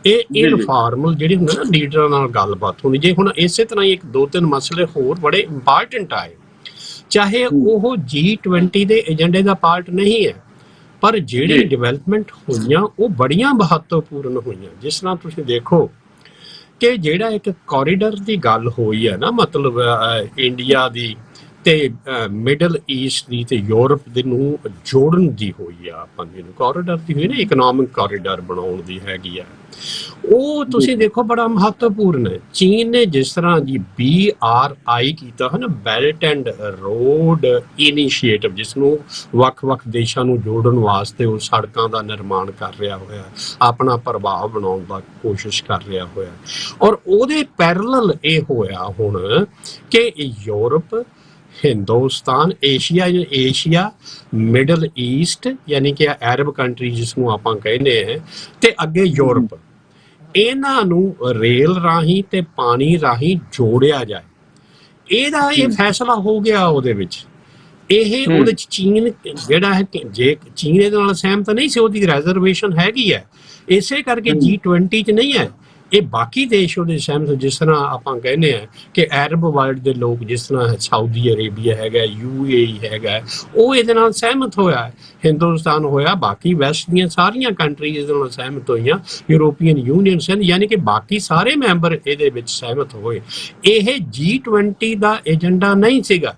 ਇਹ ਇਨਫਾਰਮਲ ਜਿਹੜੀ ਹੁੰਦਾ ਨਾ ਲੀਡਰਾਂ ਨਾਲ ਗੱਲਬਾਤ ਹੋਣੀ। ਜੇ ਹੁਣ ਇਸੇ ਤਰ੍ਹਾਂ ਹੀ 1-2-3 ਮਸਲੇ ਹੋਰ ਬੜੇ ਇੰਪਾਰਟੈਂਟ ਆਏ, ਚਾਹੇ ਉਹ G20 ਦੇ ਏਜੰਡੇ ਦਾ ਪਾਰਟ ਨਹੀਂ ਹੈ, ਪਰ ਜਿਹੜੀ ਡਿਵੈਲਪਮੈਂਟ ਹੋਈਆਂ ਉਹ ਬੜੀਆਂ ਮਹੱਤਵਪੂਰਨ ਹੋਈਆਂ। ਜਿਸ ਤਰ੍ਹਾਂ ਤੁਸੀਂ ਦੇਖੋ ਕਿ ਜਿਹੜਾ ਇੱਕ ਕੋਰੀਡਰ ਦੀ ਗੱਲ ਹੋਈ ਹੈ ਨਾ, ਮਤਲਬ ਇੰਡੀਆ ਦੀ ਤੇ ਮਿਡਲ ਈਸਟ ਦੀ ਤੇ ਯੂਰਪ ਦੇ ਨੂੰ ਜੋੜਨ ਦੀ ਹੋਈ ਆ, ਆਪਾਂ ਜਿਹਨੂੰ ਕੋਰੀਡੋਰ ਦੀ ਹੋਈ ਨਾ, ਇਕਨੋਮਿਕ ਕੋਰੀਡੋਰ ਬਣਾਉਣ ਦੀ ਹੈਗੀ ਆ। ਉਹ ਤੁਸੀਂ ਦੇਖੋ ਬੜਾ ਮਹੱਤਵਪੂਰਨ ਹੈ। ਚੀਨ ਨੇ ਜਿਸ ਤਰ੍ਹਾਂ ਜੀ BRI ਕੀਤਾ ਹੈ ਨਾ, ਬੈਲਟ ਐਂਡ ਰੋਡ ਇਨੀਸ਼ੀਏਟਿਵ, ਜਿਸ ਨੂੰ ਵੱਖ-ਵੱਖ ਦੇਸ਼ਾਂ ਨੂੰ ਜੋੜਨ ਵਾਸਤੇ ਉਹ ਸੜਕਾਂ ਦਾ ਨਿਰਮਾਣ ਕਰ ਰਿਹਾ ਹੋਇਆ, ਆਪਣਾ ਪ੍ਰਭਾਵ ਬਣਾਉਣ ਦਾ ਕੋਸ਼ਿਸ਼ ਕਰ ਰਿਹਾ ਹੋਇਆ। ਔਰ ਉਹਦੇ ਪੈਰਲਲ ਇਹ ਹੋਇਆ ਹੁਣ ਕਿ Europe, Hindustan, Asia, middle East ਯਾਨੀ ਕਿ ਅਰਬ ਕੰਟਰੀ ਜਿਸ ਨੂੰ ਆਪਾਂ ਕਹਿੰਦੇ ਆ, ਤੇ ਅੱਗੇ ਯੂਰਪ, ਇਹਨਾਂ ਨੂੰ ਰੇਲ ਰਾਹੀਂ ਤੇ ਪਾਣੀ ਰਾਹੀਂ ਜੋੜਿਆ ਜਾਏ। ਇਹਦਾ ਇਹ ਫੈਸਲਾ ਹੋ ਗਿਆ ਉਹਦੇ ਵਿੱਚ। ਇਹ ਉਹਦੇ ਚ ਚੀਨ ਜਿਹੜਾ ਹੈ, ਜੇ ਚੀਨ ਇਹਦੇ ਨਾਲ ਸਹਿਮਤ ਨਹੀਂ ਸੀ, ਉਹਦੀ ਰਿਜ਼ਰਵੇਸ਼ਨ ਹੈਗੀ ਹੈ, ਇਸੇ ਕਰਕੇ G20 ਚ ਨਹੀਂ ਹੈ। ਇਹ ਬਾਕੀ ਦੇਸ਼ ਉਹਦੇ ਸਹਿਮਤ, ਜਿਸ ਤਰ੍ਹਾਂ ਆਪਾਂ ਕਹਿੰਦੇ ਆ ਕਿ ਅਰਬ ਵਰਲਡ ਦੇ ਲੋਕ, ਜਿਸ ਤਰ੍ਹਾਂ ਸਾਊਦੀ ਅਰੇਬੀਆ ਹੈਗਾ, UAE ਹੈਗਾ, ਉਹ ਇਹਦੇ ਨਾਲ ਸਹਿਮਤ ਹੋਇਆ, ਹਿੰਦੁਸਤਾਨ ਹੋਇਆ, ਬਾਕੀ ਵੈਸਟ ਦੀਆਂ ਸਾਰੀਆਂ ਕੰਟਰੀਜ਼ ਇਹਦੇ ਨਾਲ ਸਹਿਮਤ ਹੋਈਆਂ, ਯੂਰੋਪੀਅਨ ਯੂਨੀਅਨ ਸਨ, ਯਾਨੀ ਕਿ ਬਾਕੀ ਸਾਰੇ ਮੈਂਬਰ ਇਹਦੇ ਵਿੱਚ ਸਹਿਮਤ ਹੋਏ। ਇਹ G20 ਦਾ ਏਜੰਡਾ ਨਹੀਂ ਸੀਗਾ,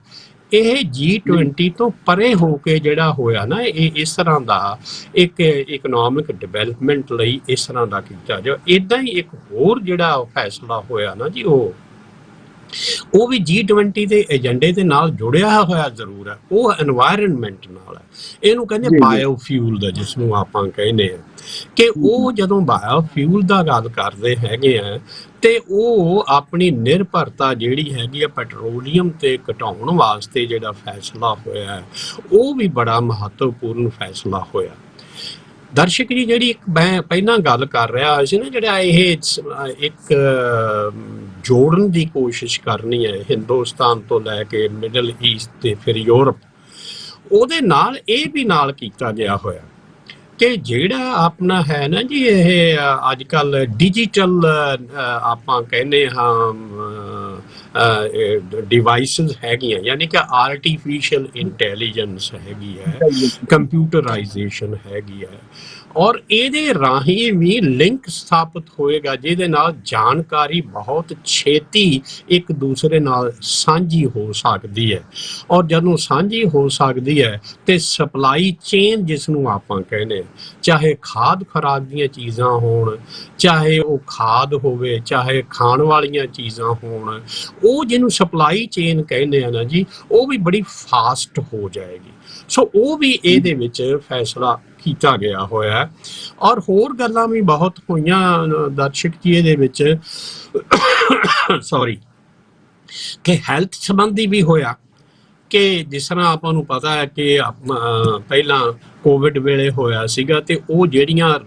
ਇਹ G20 ਤੋਂ ਪਰੇ ਹੋ ਕੇ ਜਿਹੜਾ ਹੋਇਆ ਨਾ, ਇਹ ਇਸ ਤਰ੍ਹਾਂ ਦਾ ਇੱਕ ਇਕਨੋਮਿਕ ਡਿਵੈਲਪਮੈਂਟ ਲਈ ਇਸ ਤਰ੍ਹਾਂ ਦਾ ਕੀਤਾ ਜਾ। ਇੱਦਾਂ ਹੀ ਇੱਕ ਹੋਰ ਜਿਹੜਾ ਫੈਸਲਾ ਹੋਇਆ ਨਾ ਜੀ, ਉਹ ਵੀ G20 ਦੇ ਏਜੰਡੇ ਦੇ ਨਾਲ ਜੁੜਿਆ ਹੋਇਆ ਜ਼ਰੂਰ ਹੈ, ਉਹ এনवायरमेंट ਨਾਲ ਹੈ। ਇਹਨੂੰ ਕਹਿੰਦੇ ਬਾਇਓਫਿਊਲ ਦਾ, ਜਿਸ ਨੂੰ ਆਪਾਂ ਕਹਿੰਦੇ ਆ ਕਿ ਉਹ ਜਦੋਂ ਬਾਇਓਫਿਊਲ ਦਾ ਗੱਲ ਕਰਦੇ ਹੈਗੇ ਆ, ਤੇ ਉਹ ਆਪਣੀ ਨਿਰਭਰਤਾ ਜਿਹੜੀ ਹੈਗੀ ਆ ਪੈਟਰੋਲੀਅਮ ਤੇ ਘਟਾਉਣ ਵਾਸਤੇ ਜਿਹੜਾ ਫੈਸਲਾ ਹੋਇਆ, ਉਹ ਵੀ ਬੜਾ ਮਹੱਤਵਪੂਰਨ ਫੈਸਲਾ ਹੋਇਆ। ਦਰਸ਼ਕ ਜੀ, ਜਿਹੜੀ ਇੱਕ ਮੈਂ ਪਹਿਲਾਂ ਗੱਲ ਕਰ ਰਿਹਾ ਸੀ ਨਾ, ਜਿਹੜਾ ਇਹ ਇੱਕ ਜੋੜਨ ਦੀ ਕੋਸ਼ਿਸ਼ ਕਰਨੀ ਹੈ ਹਿੰਦੁਸਤਾਨ ਤੋਂ ਲੈ ਕੇ ਮਿਡਲ ਈਸਟ ਤੇ ਫਿਰ ਯੂਰਪ, ਉਹਦੇ ਨਾਲ ਇਹ ਵੀ ਨਾਲ ਕੀਤਾ ਗਿਆ ਹੋਇਆ ਕਿ ਜਿਹੜਾ ਆਪਣਾ ਹੈ ਨਾ ਜੀ, ਇਹ ਅੱਜ ਕੱਲ੍ਹ ਡਿਜੀਟਲ ਆਪਾਂ ਕਹਿੰਦੇ ਹਾਂ ਡਿਵਾਈਸਿਸ ਹੈਗੀਆਂ, ਯਾਨੀ ਕਿ ਆਰਟੀਫਿਸ਼ੀਅਲ ਇੰਟੈਲੀਜੈਂਸ ਹੈਗੀ ਹੈ, ਕੰਪਿਊਟਰਾਈਜੇਸ਼ਨ ਹੈਗੀ ਹੈ, ਔਰ ਇਹਦੇ ਰਾਹੀਂ ਵੀ ਲਿੰਕ ਸਥਾਪਿਤ ਹੋਏਗਾ, ਜਿਹਦੇ ਨਾਲ ਜਾਣਕਾਰੀ ਬਹੁਤ ਛੇਤੀ ਇੱਕ ਦੂਸਰੇ ਨਾਲ ਸਾਂਝੀ ਹੋ ਸਕਦੀ ਹੈ। ਔਰ ਜਦੋਂ ਸਾਂਝੀ ਹੋ ਸਕਦੀ ਹੈ ਤੇ ਸਪਲਾਈ ਚੇਨ, ਜਿਸ ਨੂੰ ਆਪਾਂ ਕਹਿੰਦੇ, ਚਾਹੇ ਖਾਦ ਖੁਰਾਕ ਦੀਆਂ ਚੀਜ਼ਾਂ ਹੋਣ, ਚਾਹੇ ਉਹ ਖਾਦ ਹੋਵੇ, ਚਾਹੇ ਖਾਣ ਵਾਲੀਆਂ ਚੀਜ਼ਾਂ ਹੋਣ, ਉਹ ਜਿਹਨੂੰ ਸਪਲਾਈ ਚੇਨ ਕਹਿੰਦੇ ਆ ਨਾ ਜੀ, ਉਹ ਵੀ ਬੜੀ ਫਾਸਟ ਹੋ ਜਾਏਗੀ। ਸੋ ਉਹ ਵੀ ਇਹਦੇ ਵਿੱਚ ਫੈਸਲਾ ਕੀਤਾ ਗਿਆ ਹੋਇਆ। ਔਰ ਹੋਰ ਗੱਲਾਂ ਵੀ ਬਹੁਤ ਹੋਈਆਂ ਦਰਸ਼ਕ ਜੀ ਇਹਦੇ ਵਿੱਚ, ਸੌਰੀ, ਕਿ ਹੈਲਥ ਸੰਬੰਧੀ ਵੀ ਹੋਇਆ, ਕਿ ਜਿਸ ਤਰ੍ਹਾਂ ਆਪਾਂ ਨੂੰ ਪਤਾ ਹੈ ਕਿ ਪਹਿਲਾਂ ਕੋਵਿਡ ਵੇਲੇ ਹੋਇਆ ਸੀਗਾ, ਤੇ ਉਹ ਜਿਹੜੀਆਂ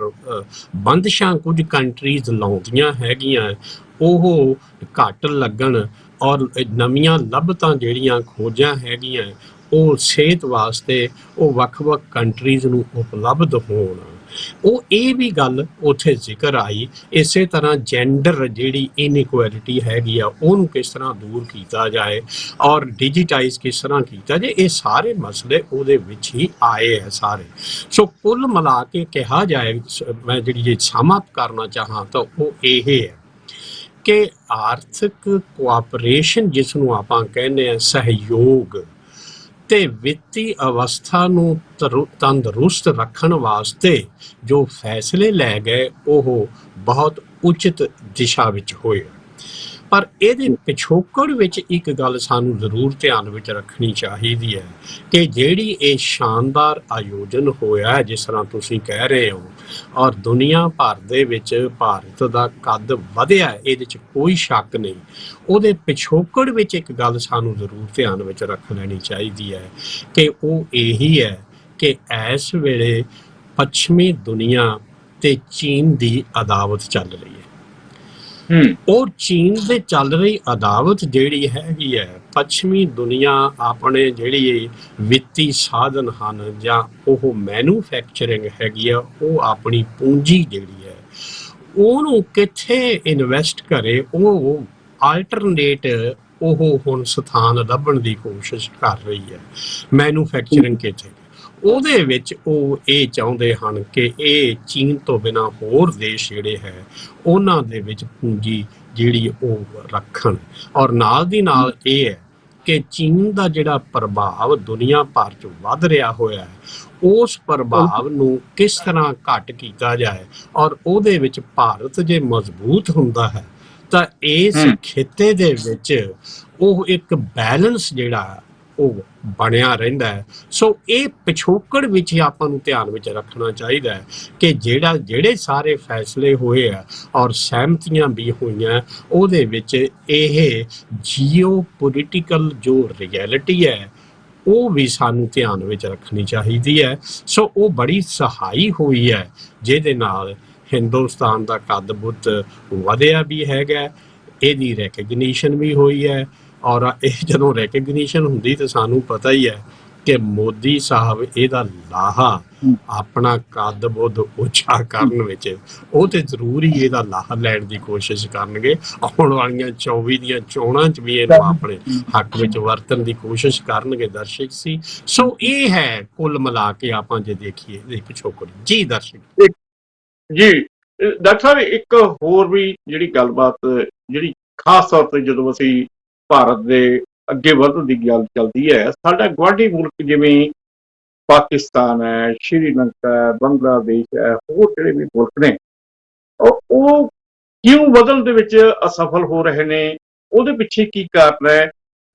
ਬੰਦਸ਼ਾਂ ਕੁਝ ਕੰਟਰੀਜ਼ ਲਾਉਂਦੀਆਂ ਹੈਗੀਆਂ, ਉਹ ਘੱਟ ਲੱਗਣ, ਔਰ ਨਵੀਆਂ ਲੱਭਤਾਂ ਜਿਹੜੀਆਂ ਖੋਜਾਂ ਹੈਗੀਆਂ, ਉਹ ਸਿਹਤ ਵਾਸਤੇ ਉਹ ਵੱਖ-ਵੱਖ ਕੰਟਰੀਜ਼ ਨੂੰ ਉਪਲਬਧ ਹੋਣ। ਉਹ ਇਹ ਵੀ ਗੱਲ ਉੱਥੇ ਜ਼ਿਕਰ ਆਈ। ਇਸੇ ਤਰ੍ਹਾਂ ਜੈਂਡਰ ਜਿਹੜੀ ਇਨਇਕੁਐਲਿਟੀ ਹੈਗੀ ਆ, ਉਹਨੂੰ ਕਿਸ ਤਰ੍ਹਾਂ ਦੂਰ ਕੀਤਾ ਜਾਏ, ਔਰ ਡਿਜੀਟਾਈਜ਼ ਕਿਸ ਤਰ੍ਹਾਂ ਕੀਤਾ ਜਾਏ, ਇਹ ਸਾਰੇ ਮਸਲੇ ਉਹਦੇ ਵਿੱਚ ਹੀ ਆਏ ਹੈ ਸਾਰੇ। ਸੋ ਕੁੱਲ ਮਿਲਾ ਕੇ ਕਿਹਾ ਜਾਏ, ਮੈਂ ਜਿਹੜੀ ਜੇ ਸਮ ਅਪ ਕਰਨਾ ਚਾਹਾਂ ਤਾਂ ਉਹ ਇਹ ਹੈ ਕਿ ਆਰਥਿਕ ਕੋਆਪਰੇਸ਼ਨ, ਜਿਸ ਨੂੰ ਆਪਾਂ ਕਹਿੰਦੇ ਹਾਂ ਸਹਿਯੋਗ, ਤੇ ਵਿੱਤੀ ਅਵਸਥਾ ਨੂੰ ਤੰਦਰੁਸਤ ਰੱਖਣ ਵਾਸਤੇ ਜੋ ਫੈਸਲੇ ਲੈ ਗਏ, ਉਹ ਬਹੁਤ ਉਚਿਤ ਦਿਸ਼ਾ ਵਿੱਚ ਹੋਏ। ਪਰ ਇਹਦੇ ਪਿਛੋਕੜ ਵਿੱਚ ਇੱਕ ਗੱਲ ਸਾਨੂੰ ਜ਼ਰੂਰ ਧਿਆਨ ਵਿੱਚ ਰੱਖਣੀ ਚਾਹੀਦੀ ਹੈ ਕਿ ਜਿਹੜੀ ਇਹ ਸ਼ਾਨਦਾਰ ਆਯੋਜਨ ਹੋਇਆ, ਜਿਸ ਤਰ੍ਹਾਂ ਤੁਸੀਂ ਕਹਿ ਰਹੇ ਹੋ, ਔਰ ਦੁਨੀਆ ਭਰ ਦੇ ਵਿੱਚ ਭਾਰਤ ਦਾ ਕੱਦ ਵਧਿਆ, ਇਹਦੇ 'ਚ ਕੋਈ ਸ਼ੱਕ ਨਹੀਂ। ਉਹਦੇ ਪਿਛੋਕੜ ਵਿੱਚ ਇੱਕ ਗੱਲ ਸਾਨੂੰ ਜ਼ਰੂਰ ਧਿਆਨ ਵਿੱਚ ਰੱਖ ਲੈਣੀ ਚਾਹੀਦੀ ਹੈ ਕਿ ਉਹ ਇਹੀ ਹੈ ਕਿ ਇਸ ਵੇਲੇ ਪੱਛਮੀ ਦੁਨੀਆ ਤੇ ਚੀਨ ਦੀ ਅਦਾਵਤ ਚੱਲ ਰਹੀ ਹੈ। ਔਰ ਚੀਨ ਦੇ ਚੱਲ ਰਹੀ ਅਦਾਵਤ ਜਿਹੜੀ ਹੈਗੀ ਹੈ, ਪੱਛਮੀ ਦੁਨੀਆ ਆਪਣੇ ਜਿਹੜੀ ਵਿੱਤੀ ਸਾਧਨ ਹਨ, ਜਾਂ ਉਹ ਮੈਨੂਫੈਕਚਰਿੰਗ ਹੈਗੀ ਆ, ਉਹ ਆਪਣੀ ਪੂੰਜੀ ਜਿਹੜੀ ਹੈ ਉਹਨੂੰ ਕਿੱਥੇ ਇਨਵੈਸਟ ਕਰੇ, ਉਹ ਆਲਟਰਨੇਟ ਉਹ ਹੁਣ ਸਥਾਨ ਲੱਭਣ ਦੀ ਕੋਸ਼ਿਸ਼ ਕਰ ਰਹੀ ਹੈ। ਮੈਨੂਫੈਕਚਰਿੰਗ ਕਿੱਥੇ, ਉਹਦੇ ਵਿੱਚ ਉਹ ਇਹ ਚਾਹੁੰਦੇ ਹਨ ਕਿ ਇਹ ਚੀਨ ਤੋਂ ਬਿਨਾਂ ਹੋਰ ਦੇਸ਼ ਜਿਹੜੇ ਹੈ ਉਹਨਾਂ ਦੇ ਵਿੱਚ ਪੂੰਜੀ ਜਿਹੜੀ ਉਹ ਰੱਖਣ। ਔਰ ਨਾਲ ਦੀ ਨਾਲ ਇਹ ਹੈ ਕਿ ਚੀਨ ਦਾ ਜਿਹੜਾ ਪ੍ਰਭਾਵ ਦੁਨੀਆ ਭਰ 'ਚ ਵੱਧ ਰਿਹਾ ਹੋਇਆ ਹੈ, ਉਸ ਪ੍ਰਭਾਵ ਨੂੰ ਕਿਸ ਤਰ੍ਹਾਂ ਘੱਟ ਕੀਤਾ ਜਾਏ, ਔਰ ਉਹਦੇ ਵਿੱਚ ਭਾਰਤ ਜੇ ਮਜ਼ਬੂਤ ਹੁੰਦਾ ਹੈ ਤਾਂ ਇਸ ਖਿੱਤੇ ਦੇ ਵਿੱਚ ਉਹ ਇੱਕ ਬੈਲੈਂਸ ਜਿਹੜਾ ਉਹ ਬਣਿਆ ਰਹਿੰਦਾ ਹੈ। ਸੋ ਇਹ ਪਿਛੋਕੜ ਵਿੱਚ ਹੀ ਆਪਾਂ ਨੂੰ ਧਿਆਨ ਵਿੱਚ ਰੱਖਣਾ ਚਾਹੀਦਾ ਹੈ ਕਿ ਜਿਹੜੇ ਸਾਰੇ ਫੈਸਲੇ ਹੋਏ ਆ ਔਰ ਸਹਿਮਤੀਆਂ ਵੀ ਹੋਈਆਂ, ਉਹਦੇ ਵਿੱਚ ਇਹ ਜੀਓ ਪੋਲੀਟੀਕਲ ਜੋ ਰਿਐਲਿਟੀ ਹੈ ਉਹ ਵੀ ਸਾਨੂੰ ਧਿਆਨ ਵਿੱਚ ਰੱਖਣੀ ਚਾਹੀਦੀ ਹੈ। ਸੋ ਉਹ ਬੜੀ ਸਹਾਈ ਹੋਈ ਹੈ, ਜਿਹਦੇ ਨਾਲ ਹਿੰਦੁਸਤਾਨ ਦਾ ਕੱਦ ਬੁੱਤ ਵਧਿਆ ਵੀ ਹੈਗਾ, ਇਹਦੀ ਰੈਕਗਨੀਸ਼ਨ ਵੀ ਹੋਈ ਹੈ। ਔਰ ਇਹ ਜਦੋਂ ਰੈਕਗਨੀਸ਼ਨ ਹੁੰਦੀ ਤਾਂ ਸਾਨੂੰ ਪਤਾ ਹੀ ਹੈ ਕਿ ਮੋਦੀ ਸਾਹਿਬ ਇਹਦਾ ਲਾਹਾ ਆਪਣਾ ਕੱਦ ਬੁੱਧ ਉੱਚਾ ਕਰਨ ਵਿੱਚ ਉਹ ਤੇ ਜ਼ਰੂਰ ਹੀ ਇਹਦਾ ਲਾਹਾ ਲੈਣ ਦੀ ਕੋਸ਼ਿਸ਼ ਕਰਨਗੇ। ਆਉਣ ਵਾਲੀਆਂ 24 ਦੀਆਂ ਚੋਣਾਂ 'ਚ ਵੀ ਇਹਨੂੰ ਆਪਣੇ ਹੱਕ ਵਿੱਚ ਵਰਤਣ ਦੀ ਕੋਸ਼ਿਸ਼ ਕਰਨਗੇ ਦਰਸ਼ਕ ਸੀ। ਸੋ ਇਹ ਹੈ ਕੁੱਲ ਮਿਲਾ ਕੇ ਆਪਾਂ ਜੇ ਦੇਖੀਏ ਇਹ ਪਿਛੋਕੜ। ਜੀ ਦਰਸ਼ਕ ਜੀ ਡਾਕਟਰ ਸਾਹਿਬ, ਇੱਕ ਹੋਰ ਵੀ ਜਿਹੜੀ ਗੱਲਬਾਤ ਜਿਹੜੀ ਖਾਸ ਤੌਰ ਤੇ ਜਦੋਂ ਅਸੀਂ ਭਾਰਤ ਦੇ ਅੱਗੇ ਵਧਣ ਦੀ ਗੱਲ ਚੱਲਦੀ ਹੈ, ਸਾਡਾ ਗੁਆਂਢੀ ਮੁਲਕ ਜਿਵੇਂ ਪਾਕਿਸਤਾਨ ਹੈ, ਸ਼੍ਰੀਲੰਕਾ ਹੈ, ਬੰਗਲਾਦੇਸ਼ ਹੈ, ਹੋਰ ਜਿਹੜੇ ਵੀ ਮੁਲਕ ਨੇ ਉਹ ਕਿਉਂ ਵਧਣ ਦੇ ਵਿੱਚ ਅਸਫਲ ਹੋ ਰਹੇ ਨੇ? ਉਹਦੇ ਪਿੱਛੇ ਕੀ ਕਾਰਨ ਹੈ?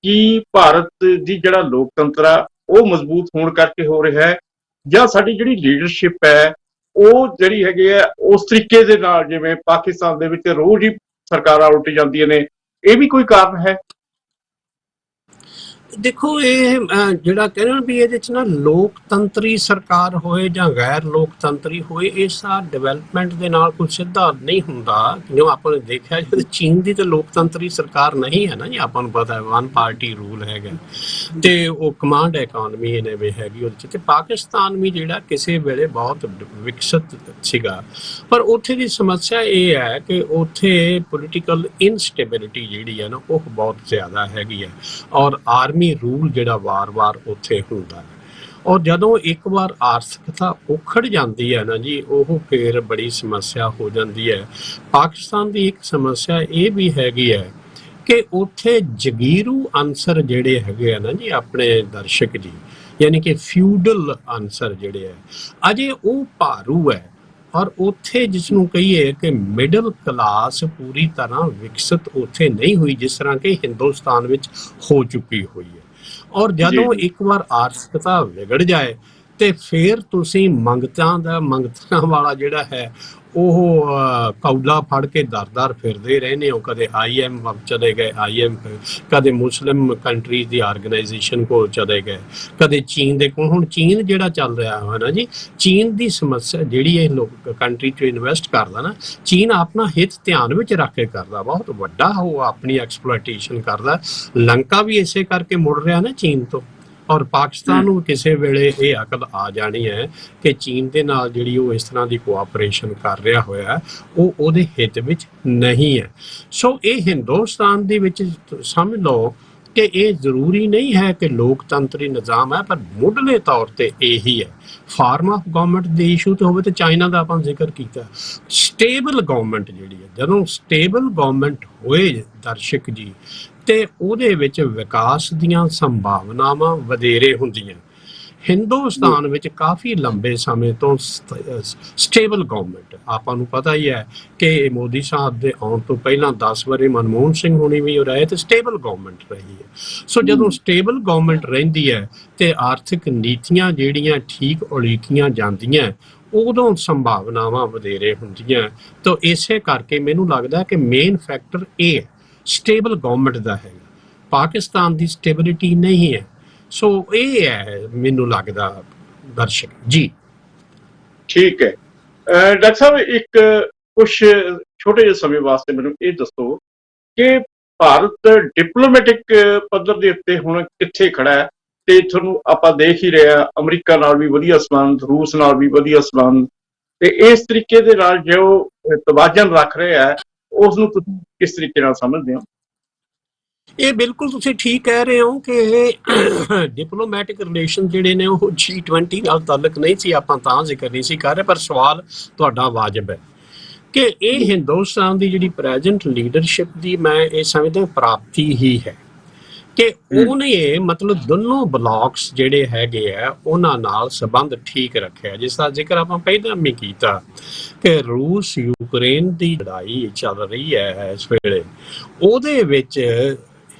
ਕੀ ਭਾਰਤ ਦੀ ਜਿਹੜਾ ਲੋਕਤੰਤਰ ਆ ਉਹ ਮਜ਼ਬੂਤ ਹੋਣ ਕਰਕੇ ਹੋ ਰਿਹਾ ਹੈ, ਜਾਂ ਸਾਡੀ ਜਿਹੜੀ ਲੀਡਰਸ਼ਿਪ ਹੈ ਉਹ ਜਿਹੜੀ ਹੈਗੀ ਹੈ ਉਸ ਤਰੀਕੇ ਦੇ ਨਾਲ, ਜਿਵੇਂ ਪਾਕਿਸਤਾਨ ਦੇ ਵਿੱਚ ਰੋਜ਼ ਹੀ ਸਰਕਾਰਾਂ ਉਲਟ ਜਾਂਦੀਆਂ ਨੇ, ਇਹ ਵੀ ਕੋਈ ਕਾਰਨ ਹੈ? ਦੇਖੋ, ਇਹ ਜਿਹੜਾ ਕਹਿੰਦੇ ਵੀ ਇਹਦੇ 'ਚ ਨਾ ਲੋਕਤੰਤਰੀ ਸਰਕਾਰ ਹੋਏ ਜਾਂ ਗੈਰ ਲੋਕਤੰਤਰੀ ਹੋਏ, ਇਸ ਦਾ ਡਿਵੈਲਪਮੈਂਟ ਦੇ ਨਾਲ ਕੋਈ ਸਿੱਧਾ ਨਹੀਂ ਹੁੰਦਾ। ਜਿਵੇਂ ਆਪਾਂ ਨੇ ਦੇਖਿਆ ਜਦ ਚੀਨ ਦੀ ਤਾਂ ਲੋਕਤੰਤਰੀ ਸਰਕਾਰ ਨਹੀਂ ਹੈ ਨਾ ਜੀ, ਆਪਾਂ ਨੂੰ ਪਤਾ ਹੈ ਵਨ ਪਾਰਟੀ ਰੂਲ ਹੈਗਾ ਤੇ ਉਹ ਕਮਾਂਡ ਇਕਨੋਮੀ ਇਹਨੇ ਵੀ ਹੈਗੀ ਉਹਦੇ 'ਚ। ਤੇ ਪਾਕਿਸਤਾਨ ਵੀ ਜਿਹੜਾ ਕਿਸੇ ਵੇਲੇ ਬਹੁਤ ਵਿਕਸਿਤ ਸੀਗਾ, ਪਰ ਉੱਥੇ ਦੀ ਸਮੱਸਿਆ ਇਹ ਹੈ ਕਿ ਉੱਥੇ ਪੋਲੀਟੀਕਲ ਇਨਸਟੇਬਿਲਿਟੀ ਜਿਹੜੀ ਹੈ ਨਾ ਉਹ ਬਹੁਤ ਜ਼ਿਆਦਾ ਹੈਗੀ ਹੈ, ਔਰ ਆਰਮੀ ਰੂਲ ਜਿਹੜਾ ਵਾਰ-ਵਾਰ ਉੱਥੇ ਹੁੰਦਾ ਹੈ। ਔਰ ਜਦੋਂ ਇੱਕ ਵਾਰ ਆਰਥਿਕਤਾ ਉਖੜ ਜਾਂਦੀ ਹੈ ਨਾ ਜੀ, ਉਹ ਫਿਰ ਬੜੀ ਸਮੱਸਿਆ ਹੋ ਜਾਂਦੀ ਹੈ। ਪਾਕਿਸਤਾਨ ਦੀ ਇੱਕ ਸਮੱਸਿਆ ਇਹ ਵੀ ਹੈਗੀ ਹੈ ਕਿ ਉੱਥੇ ਜਗੀਰੂ ਅਨਸਰ ਜਿਹੜੇ ਹੈਗੇ ਆ ਨਾ ਜੀ ਆਪਣੇ ਦਰਸ਼ਕ ਜੀ, ਯਾਨੀ ਕਿ ਫਿਊਡਲ ਅਨਸਰ ਜਿਹੜੇ ਹੈ ਅਜੇ ਉਹ ਭਾਰੂ ਹੈ, ਔਰ ਉੱਥੇ ਜਿਸ ਨੂੰ ਕਹੀਏ ਕਿ ਮਿਡਲ ਕਲਾਸ ਪੂਰੀ ਤਰ੍ਹਾਂ ਵਿਕਸਿਤ ਉੱਥੇ ਨਹੀਂ ਹੋਈ ਜਿਸ ਤਰ੍ਹਾਂ ਕਿ ਹਿੰਦੁਸਤਾਨ ਵਿੱਚ ਹੋ ਚੁੱਕੀ ਹੋਈ ਹੈ। ਔਰ ਜਦੋਂ ਇੱਕ ਵਾਰ ਆਰਥਿਕਤਾ ਵਿਗੜ ਜਾਏ ਤੇ ਫਿਰ ਤੁਸੀਂ ਮੰਗਤਾਂ ਵਾਲਾ ਜਿਹੜਾ ਹੈ ਉਹ ਕੌਲਾ ਫੜ ਕੇ ਦਰ ਫਿਰਦੇ ਰਹਿੰਦੇ ਹੋ। ਕਦੇ IMF ਚਲੇ ਗਏ, ਕਦੇ ਮੁਸਲਿਮ ਕੰਟਰੀਜ਼ ਦੀ ਆਰਗੇਨਾਈਜੇਸ਼ਨ ਕੋਲ ਚਲੇ ਗਏ, ਕਦੇ ਚੀਨ ਦੇ ਕੋਲ। ਹੁਣ ਚੀਨ ਜਿਹੜਾ ਚੱਲ ਰਿਹਾ ਹੈ ਨਾ ਜੀ, ਚੀਨ ਦੀ ਸਮੱਸਿਆ ਜਿਹੜੀ ਇਹ ਲੋਕ ਕੰਟਰੀ 'ਚ ਇਨਵੈਸਟ ਕਰਦਾ ਨਾ, ਚੀਨ ਆਪਣਾ ਹਿੱਤ ਧਿਆਨ ਵਿੱਚ ਰੱਖ ਕੇ ਕਰਦਾ, ਬਹੁਤ ਵੱਡਾ ਉਹ ਆਪਣੀ ਐਕਸਪਲੋਇਟੇਸ਼ਨ ਕਰਦਾ। ਲੰਕਾ ਵੀ ਇਸੇ ਕਰਕੇ ਮੁੜ ਰਿਹਾ ਨਾ ਚੀਨ ਤੋਂ, ਔਰ ਪਾਕਿਸਤਾਨ ਨੂੰ ਕਿਸੇ ਵੇਲੇ ਇਹ ਅਕਲ ਆ ਜਾਣੀ ਹੈ ਕਿ ਚੀਨ ਦੇ ਨਾਲ ਜਿਹੜੀ ਉਹ ਇਸ ਤਰ੍ਹਾਂ ਦੀ ਕੋਆਪਰੇਸ਼ਨ ਕਰ ਰਿਹਾ ਹੋਇਆ ਉਹ ਉਹਦੇ ਹਿੱਤ ਵਿੱਚ ਨਹੀਂ ਹੈ। ਸੋ ਇਹ ਹਿੰਦੁਸਤਾਨ ਦੇ ਵਿੱਚ ਸਮਝ ਲਓ ਕਿ ਇਹ ਜ਼ਰੂਰੀ ਨਹੀਂ ਹੈ ਕਿ ਲੋਕਤੰਤਰੀ ਨਿਜ਼ਾਮ ਹੈ, ਪਰ ਮੁੱਢਲੇ ਤੌਰ ਤੇ ਇਹੀ ਹੈ। ਫਾਰਮ ਆਫ ਗਵਰਨਮੈਂਟ ਦੇ ਇਸ਼ੂ ਤੇ ਹੋਵੇ ਤੇ ਚਾਈਨਾ ਦਾ ਆਪਾਂ ਜ਼ਿਕਰ ਕੀਤਾ। ਸਟੇਬਲ ਗਵਰਨਮੈਂਟ ਜਿਹੜੀ ਹੈ, ਜਦੋਂ ਸਟੇਬਲ ਗਵਰਨਮੈਂਟ ਹੋਏ ਦਰਸ਼ਕ ਜੀ, ਤੇ ਉਹਦੇ ਵਿੱਚ ਵਿਕਾਸ ਦੀਆਂ ਸੰਭਾਵਨਾਵਾਂ ਵਧੇਰੇ ਹੁੰਦੀਆਂ। ਹਿੰਦੁਸਤਾਨ ਵਿੱਚ ਕਾਫੀ ਲੰਬੇ ਸਮੇਂ ਤੋਂ ਸਟੇਬਲ ਗਵਰਨਮੈਂਟ, ਆਪਾਂ ਨੂੰ ਪਤਾ ਹੀ ਹੈ ਕਿ ਮੋਦੀ ਸਾਹਿਬ ਦੇ ਆਉਣ ਤੋਂ ਪਹਿਲਾਂ 10 ਵਾਰੀ ਮਨਮੋਹਨ ਸਿੰਘ ਹੋਣੀ ਵੀ ਰਹੇ ਤੇ ਸਟੇਬਲ ਗਵਰਨਮੈਂਟ ਰਹੀ ਹੈ। ਸੋ ਜਦੋਂ ਸਟੇਬਲ ਗਵਰਨਮੈਂਟ ਰਹਿੰਦੀ ਹੈ ਤੇ ਆਰਥਿਕ ਨੀਤੀਆਂ ਜਿਹੜੀਆਂ ਠੀਕ ਉਲੀਕੀਆਂ ਜਾਂਦੀਆਂ, ਉਦੋਂ ਸੰਭਾਵਨਾਵਾਂ ਵਧੇਰੇ ਹੁੰਦੀਆਂ। ਤਾਂ ਇਸੇ ਕਰਕੇ ਮੈਨੂੰ ਲੱਗਦਾ ਕਿ ਮੇਨ ਫੈਕਟਰ ਇਹ ਹੈ, ਸਟੇਬਲ ਗਵਰਨਮੈਂਟ ਦਾ ਹੈਗਾ। ਪਾਕਿਸਤਾਨ ਦੀ ਸਟੇਬਿਲਿਟੀ ਨਹੀਂ ਹੈ। ਸੋ ਇਹ ਹੈ ਮੈਨੂੰ ਲੱਗਦਾ ਦਰਸ਼ਕ ਜੀ। ਠੀਕ ਹੈ ਡਾਕਟਰ ਸਾਹਿਬ, ਇੱਕ ਕੁਝ ਛੋਟੇ ਜਿਹੇ ਸਮੇਂ ਵਾਸਤੇ ਮੈਨੂੰ ਇਹ ਦੱਸੋ ਕਿ ਭਾਰਤ ਡਿਪਲੋਮੈਟਿਕ ਪੱਧਰ ਦੇ ਉੱਤੇ ਹੁਣ ਕਿੱਥੇ ਖੜਾ ਹੈ? ਤੇ ਤੁਹਾਨੂੰ ਆਪਾਂ ਦੇਖ ਹੀ ਰਿਹਾ ਅਮਰੀਕਾ ਨਾਲ ਵੀ ਵਧੀਆ ਸੰਬੰਧ, ਰੂਸ ਨਾਲ ਵੀ ਵਧੀਆ ਸੰਬੰਧ, ਤੇ ਇਸ ਤਰੀਕੇ ਦੇ ਨਾਲ ਜੋ ਤਵਾਜ਼ਨ ਰੱਖ ਰਿਹਾ ਉਸ ਨੂੰ ਤੁਸੀਂ ਕਿਸ ਤਰੀਕੇ ਨਾਲ ਸਮਝਦੇ ਹੋ? ਇਹ ਬਿਲਕੁਲ ਤੁਸੀਂ ਠੀਕ ਕਹਿ ਰਹੇ ਹੋ ਕਿ ਡਿਪਲੋਮੈਟਿਕ ਰਿਲੇਸ਼ਨ ਜਿਹੜੇ ਨੇ ਉਹ G20 ਨਾਲ ਤਾਲੁਕ ਨਹੀਂ ਸੀ, ਆਪਾਂ ਤਾਂ ਜ਼ਿਕਰ ਨਹੀਂ ਸੀ ਕਰ ਰਹੇ, ਪਰ ਸਵਾਲ ਤੁਹਾਡਾ ਵਾਜਬ ਹੈ ਕਿ ਇਹ ਹਿੰਦੁਸਤਾਨ ਦੀ ਜਿਹੜੀ ਪ੍ਰੈਜ਼ੈਂਟ ਲੀਡਰਸ਼ਿਪ ਦੀ ਮੈਂ ਇਹ ਸਮਝਦਾ ਪ੍ਰਾਪਤੀ ਹੀ ਹੈ। ਕਿ ਉਹਨੇ ਮਤਲਬ ਦੋਨੋਂ ਬਲਾਕਸ ਜਿਹੜੇ ਹੈਗੇ ਆ ਉਹਨਾਂ ਨਾਲ ਸੰਬੰਧ ਠੀਕ ਰੱਖਿਆ, ਜਿਸ ਦਾ ਜ਼ਿਕਰ ਆਪਾਂ ਪਹਿਲਾਂ ਵੀ ਕੀਤਾ ਕਿ ਰੂਸ ਯੂਕਰੇਨ ਦੀ ਲੜਾਈ ਚੱਲ ਰਹੀ ਹੈ ਇਸ ਵੇਲੇ, ਉਹਦੇ ਵਿੱਚ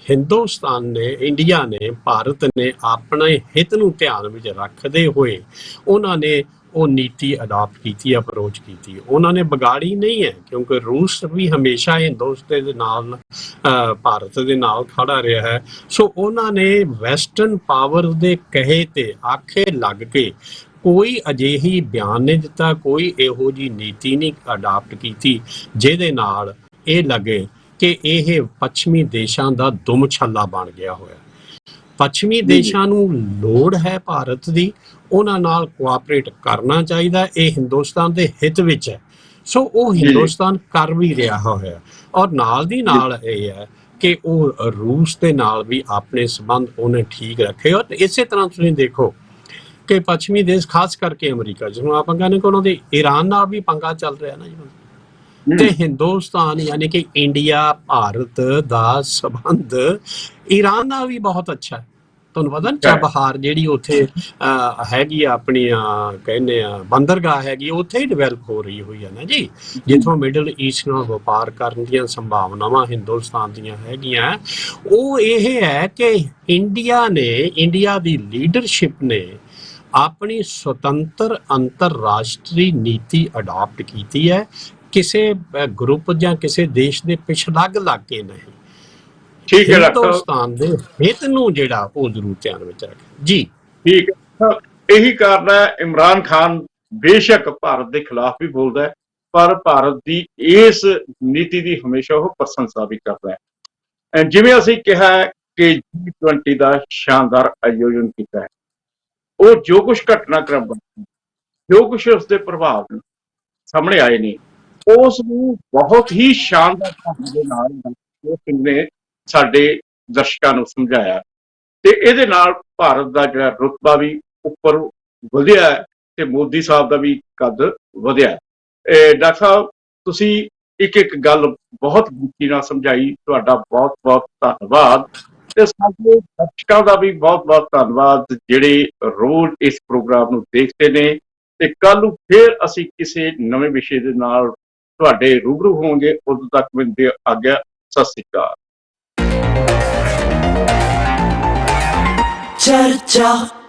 ਹਿੰਦੁਸਤਾਨ ਨੇ, ਇੰਡੀਆ ਨੇ, ਭਾਰਤ ਨੇ ਆਪਣੇ ਹਿੱਤ ਨੂੰ ਧਿਆਨ ਵਿੱਚ ਰੱਖਦੇ ਹੋਏ ਉਹਨਾਂ ਨੇ ਉਹ ਨੀਤੀ ਅਡਾਪਟ ਕੀਤੀ, ਅਪਰੋਚ ਕੀਤੀ। ਉਹਨਾਂ ਨੇ ਵਿਗਾੜੀ ਨਹੀਂ ਹੈ, ਕਿਉਂਕਿ ਰੂਸ ਵੀ ਹਮੇਸ਼ਾ ਹਿੰਦੁਸਤਾਨ ਦੇ ਨਾਲ, ਭਾਰਤ ਦੇ ਨਾਲ ਖੜਾ ਰਿਹਾ ਹੈ। ਸੋ ਉਹਨਾਂ ਨੇ ਵੈਸਟਰਨ ਪਾਵਰ ਦੇ ਕਹੇ ਤੇ ਆਖੇ ਲੱਗ ਕੇ ਕੋਈ ਅਜਿਹੀ ਬਿਆਨ ਨਹੀਂ ਦਿੱਤਾ, ਕੋਈ ਇਹੋ ਜਿਹੀ ਨੀਤੀ ਨਹੀਂ ਅਡਾਪਟ ਕੀਤੀ ਜਿਹਦੇ ਨਾਲ ਇਹ ਲੱਗੇ ਕਿ ਇਹ ਪੱਛਮੀ ਦੇਸ਼ਾਂ ਦਾ ਦੁਮਛੱਲਾ ਬਣ ਗਿਆ ਹੋਇਆ। ਪੱਛਮੀ ਦੇਸ਼ਾਂ ਨੂੰ ਲੋੜ ਹੈ ਭਾਰਤ ਦੀ, ਉਹਨਾਂ ਨਾਲ ਕੋਆਪਰੇਟ ਕਰਨਾ ਚਾਹੀਦਾ, ਇਹ ਹਿੰਦੁਸਤਾਨ ਦੇ ਹਿੱਤ ਵਿੱਚ ਹੈ। ਸੋ ਉਹ ਹਿੰਦੁਸਤਾਨ ਕਰ ਵੀ ਰਿਹਾ ਹੋਇਆ, ਔਰ ਨਾਲ ਦੀ ਨਾਲ ਇਹ ਹੈ ਕਿ ਉਹ ਰੂਸ ਦੇ ਨਾਲ ਵੀ ਆਪਣੇ ਸੰਬੰਧ ਉਹਨੇ ਠੀਕ ਰੱਖੇ। ਔਰ ਇਸੇ ਤਰ੍ਹਾਂ ਤੁਸੀਂ ਦੇਖੋ ਕਿ ਪੱਛਮੀ ਦੇਸ਼, ਖਾਸ ਕਰਕੇ ਅਮਰੀਕਾ, ਜਿਹਨੂੰ ਆਪਾਂ ਕਹਿੰਦੇ ਕਿ ਉਹਨਾਂ ਦੇ ਈਰਾਨ ਨਾਲ ਵੀ ਪੰਗਾ ਚੱਲ ਰਿਹਾ ਨਾ ਜੀ, ਤੇ ਹਿੰਦੁਸਤਾਨ ਯਾਨੀ ਕਿ ਇੰਡੀਆ ਭਾਰਤ ਦਾ ਸੰਬੰਧ ਈਰਾਨ ਨਾਲ ਵੀ ਬਹੁਤ ਅੱਛਾ ਹੈ। ਤੁਹਾਨੂੰ ਪਤਾ ਨਾ ਚਾਬਹਾਰ ਜਿਹੜੀ ਉੱਥੇ ਹੈਗੀ ਆ ਆਪਣੀ ਕਹਿੰਦੇ ਆ ਬੰਦਰਗਾਹ ਹੈਗੀ, ਉੱਥੇ ਹੀ ਡਿਵੈਲਪ ਹੋ ਰਹੀ ਹੋਈ ਹੈ ਨਾ ਜੀ, ਜਿੱਥੋਂ ਮਿਡਲ ਈਸਟ ਨਾਲ ਵਪਾਰ ਕਰਨ ਦੀਆਂ ਸੰਭਾਵਨਾਵਾਂ ਹਿੰਦੁਸਤਾਨ ਦੀਆਂ ਹੈਗੀਆਂ। ਉਹ ਇਹ ਹੈ ਕਿ ਇੰਡੀਆ ਨੇ, ਇੰਡੀਆ ਦੀ ਲੀਡਰਸ਼ਿਪ ਨੇ ਆਪਣੀ ਸੁਤੰਤਰ ਅੰਤਰਰਾਸ਼ਟਰੀ ਨੀਤੀ ਅਡਾਪਟ ਕੀਤੀ ਹੈ, ਕਿਸੇ ਗਰੁੱਪ ਜਾਂ ਕਿਸੇ ਦੇਸ਼ ਦੇ ਪਿਛਲੱਗ ਲੱਗ ਕੇ ਨਹੀਂ। ਠੀਕ ਹੈ, ਹਿੰਦੁਸਤਾਨ ਦੇ ਹਿੱਤ ਨੂੰ ਜਿਹੜਾ ਉਹ ਜ਼ਰੂਰ ਧਿਆਨ ਵਿੱਚ ਰੱਖੇ ਜੀ। ਠੀਕ ਹੈ, ਇਹੀ ਕਾਰਨ ਹੈ ਇਮਰਾਨ ਖਾਨ ਬੇਸ਼ੱਕ ਭਾਰਤ ਦੇ ਖਿਲਾਫ ਵੀ ਬੋਲਦਾ ਹੈ, ਪਰ ਭਾਰਤ ਦੀ ਇਸ ਨੀਤੀ ਦੀ ਹਮੇਸ਼ਾ ਉਹ ਪ੍ਰਸ਼ੰਸਾ ਵੀ ਕਰਦਾ ਹੈ। ਜਿਵੇਂ ਅਸੀਂ ਕਿਹਾ ਕਿ G20 ਦਾ ਸ਼ਾਨਦਾਰ ਆਯੋਜਨ ਕੀਤਾ ਹੈ, ਉਹ ਜੋ ਕੁਝ ਘਟਨਾਕ੍ਰਮ ਬਣੇ, ਜੋ ਕੁਝ ਉਸਦੇ ਪ੍ਰਭਾਵ ਸਾਹਮਣੇ ਆਏ ਨੇ, ਉਸ ਨੂੰ ਬਹੁਤ ਹੀ ਸ਼ਾਨਦਾਰ ਢੰਗ ਦੇ ਨਾਲ ਨੇ ਸਾਡੇ ਦਰਸ਼ਕਾਂ ਨੂੰ ਸਮਝਾਇਆ, ਤੇ ਇਹਦੇ ਨਾਲ ਭਾਰਤ ਦਾ ਜਿਹੜਾ ਰੁਤਬਾ ਵੀ ਉੱਪਰ ਵਧਿਆ ਤੇ ਮੋਦੀ ਸਾਹਿਬ ਦਾ ਵੀ ਕੱਦ ਵਧਿਆ। ਡਾਕਟਰ ਸਾਹਿਬ, ਤੁਸੀਂ ਇੱਕ ਇੱਕ ਗੱਲ ਬਹੁਤ ਬਰੀਕੀ ਨਾਲ ਸਮਝਾਈ, ਤੁਹਾਡਾ ਬਹੁਤ ਬਹੁਤ ਧੰਨਵਾਦ। ਤੇ ਸਾਡੇ ਦਰਸ਼ਕਾਂ ਦਾ ਵੀ ਬਹੁਤ ਬਹੁਤ ਧੰਨਵਾਦ ਜਿਹੜੇ ਰੋਜ਼ ਇਸ ਪ੍ਰੋਗਰਾਮ ਨੂੰ ਦੇਖਦੇ ਨੇ। ਤੇ ਕੱਲ ਨੂੰ ਫਿਰ ਅਸੀਂ ਕਿਸੇ ਨਵੇਂ ਵਿਸ਼ੇ ਦੇ ਨਾਲ ਤੁਹਾਡੇ ਰੂਬਰੂ ਹੋਵਾਂਗੇ। ਉਦੋਂ ਤੱਕ ਮੈਨੂੰ ਦਿਓ ਆਗਿਆ। ਸਤਿ ਸ੍ਰੀ ਅਕਾਲ। ਚਰਚਾ।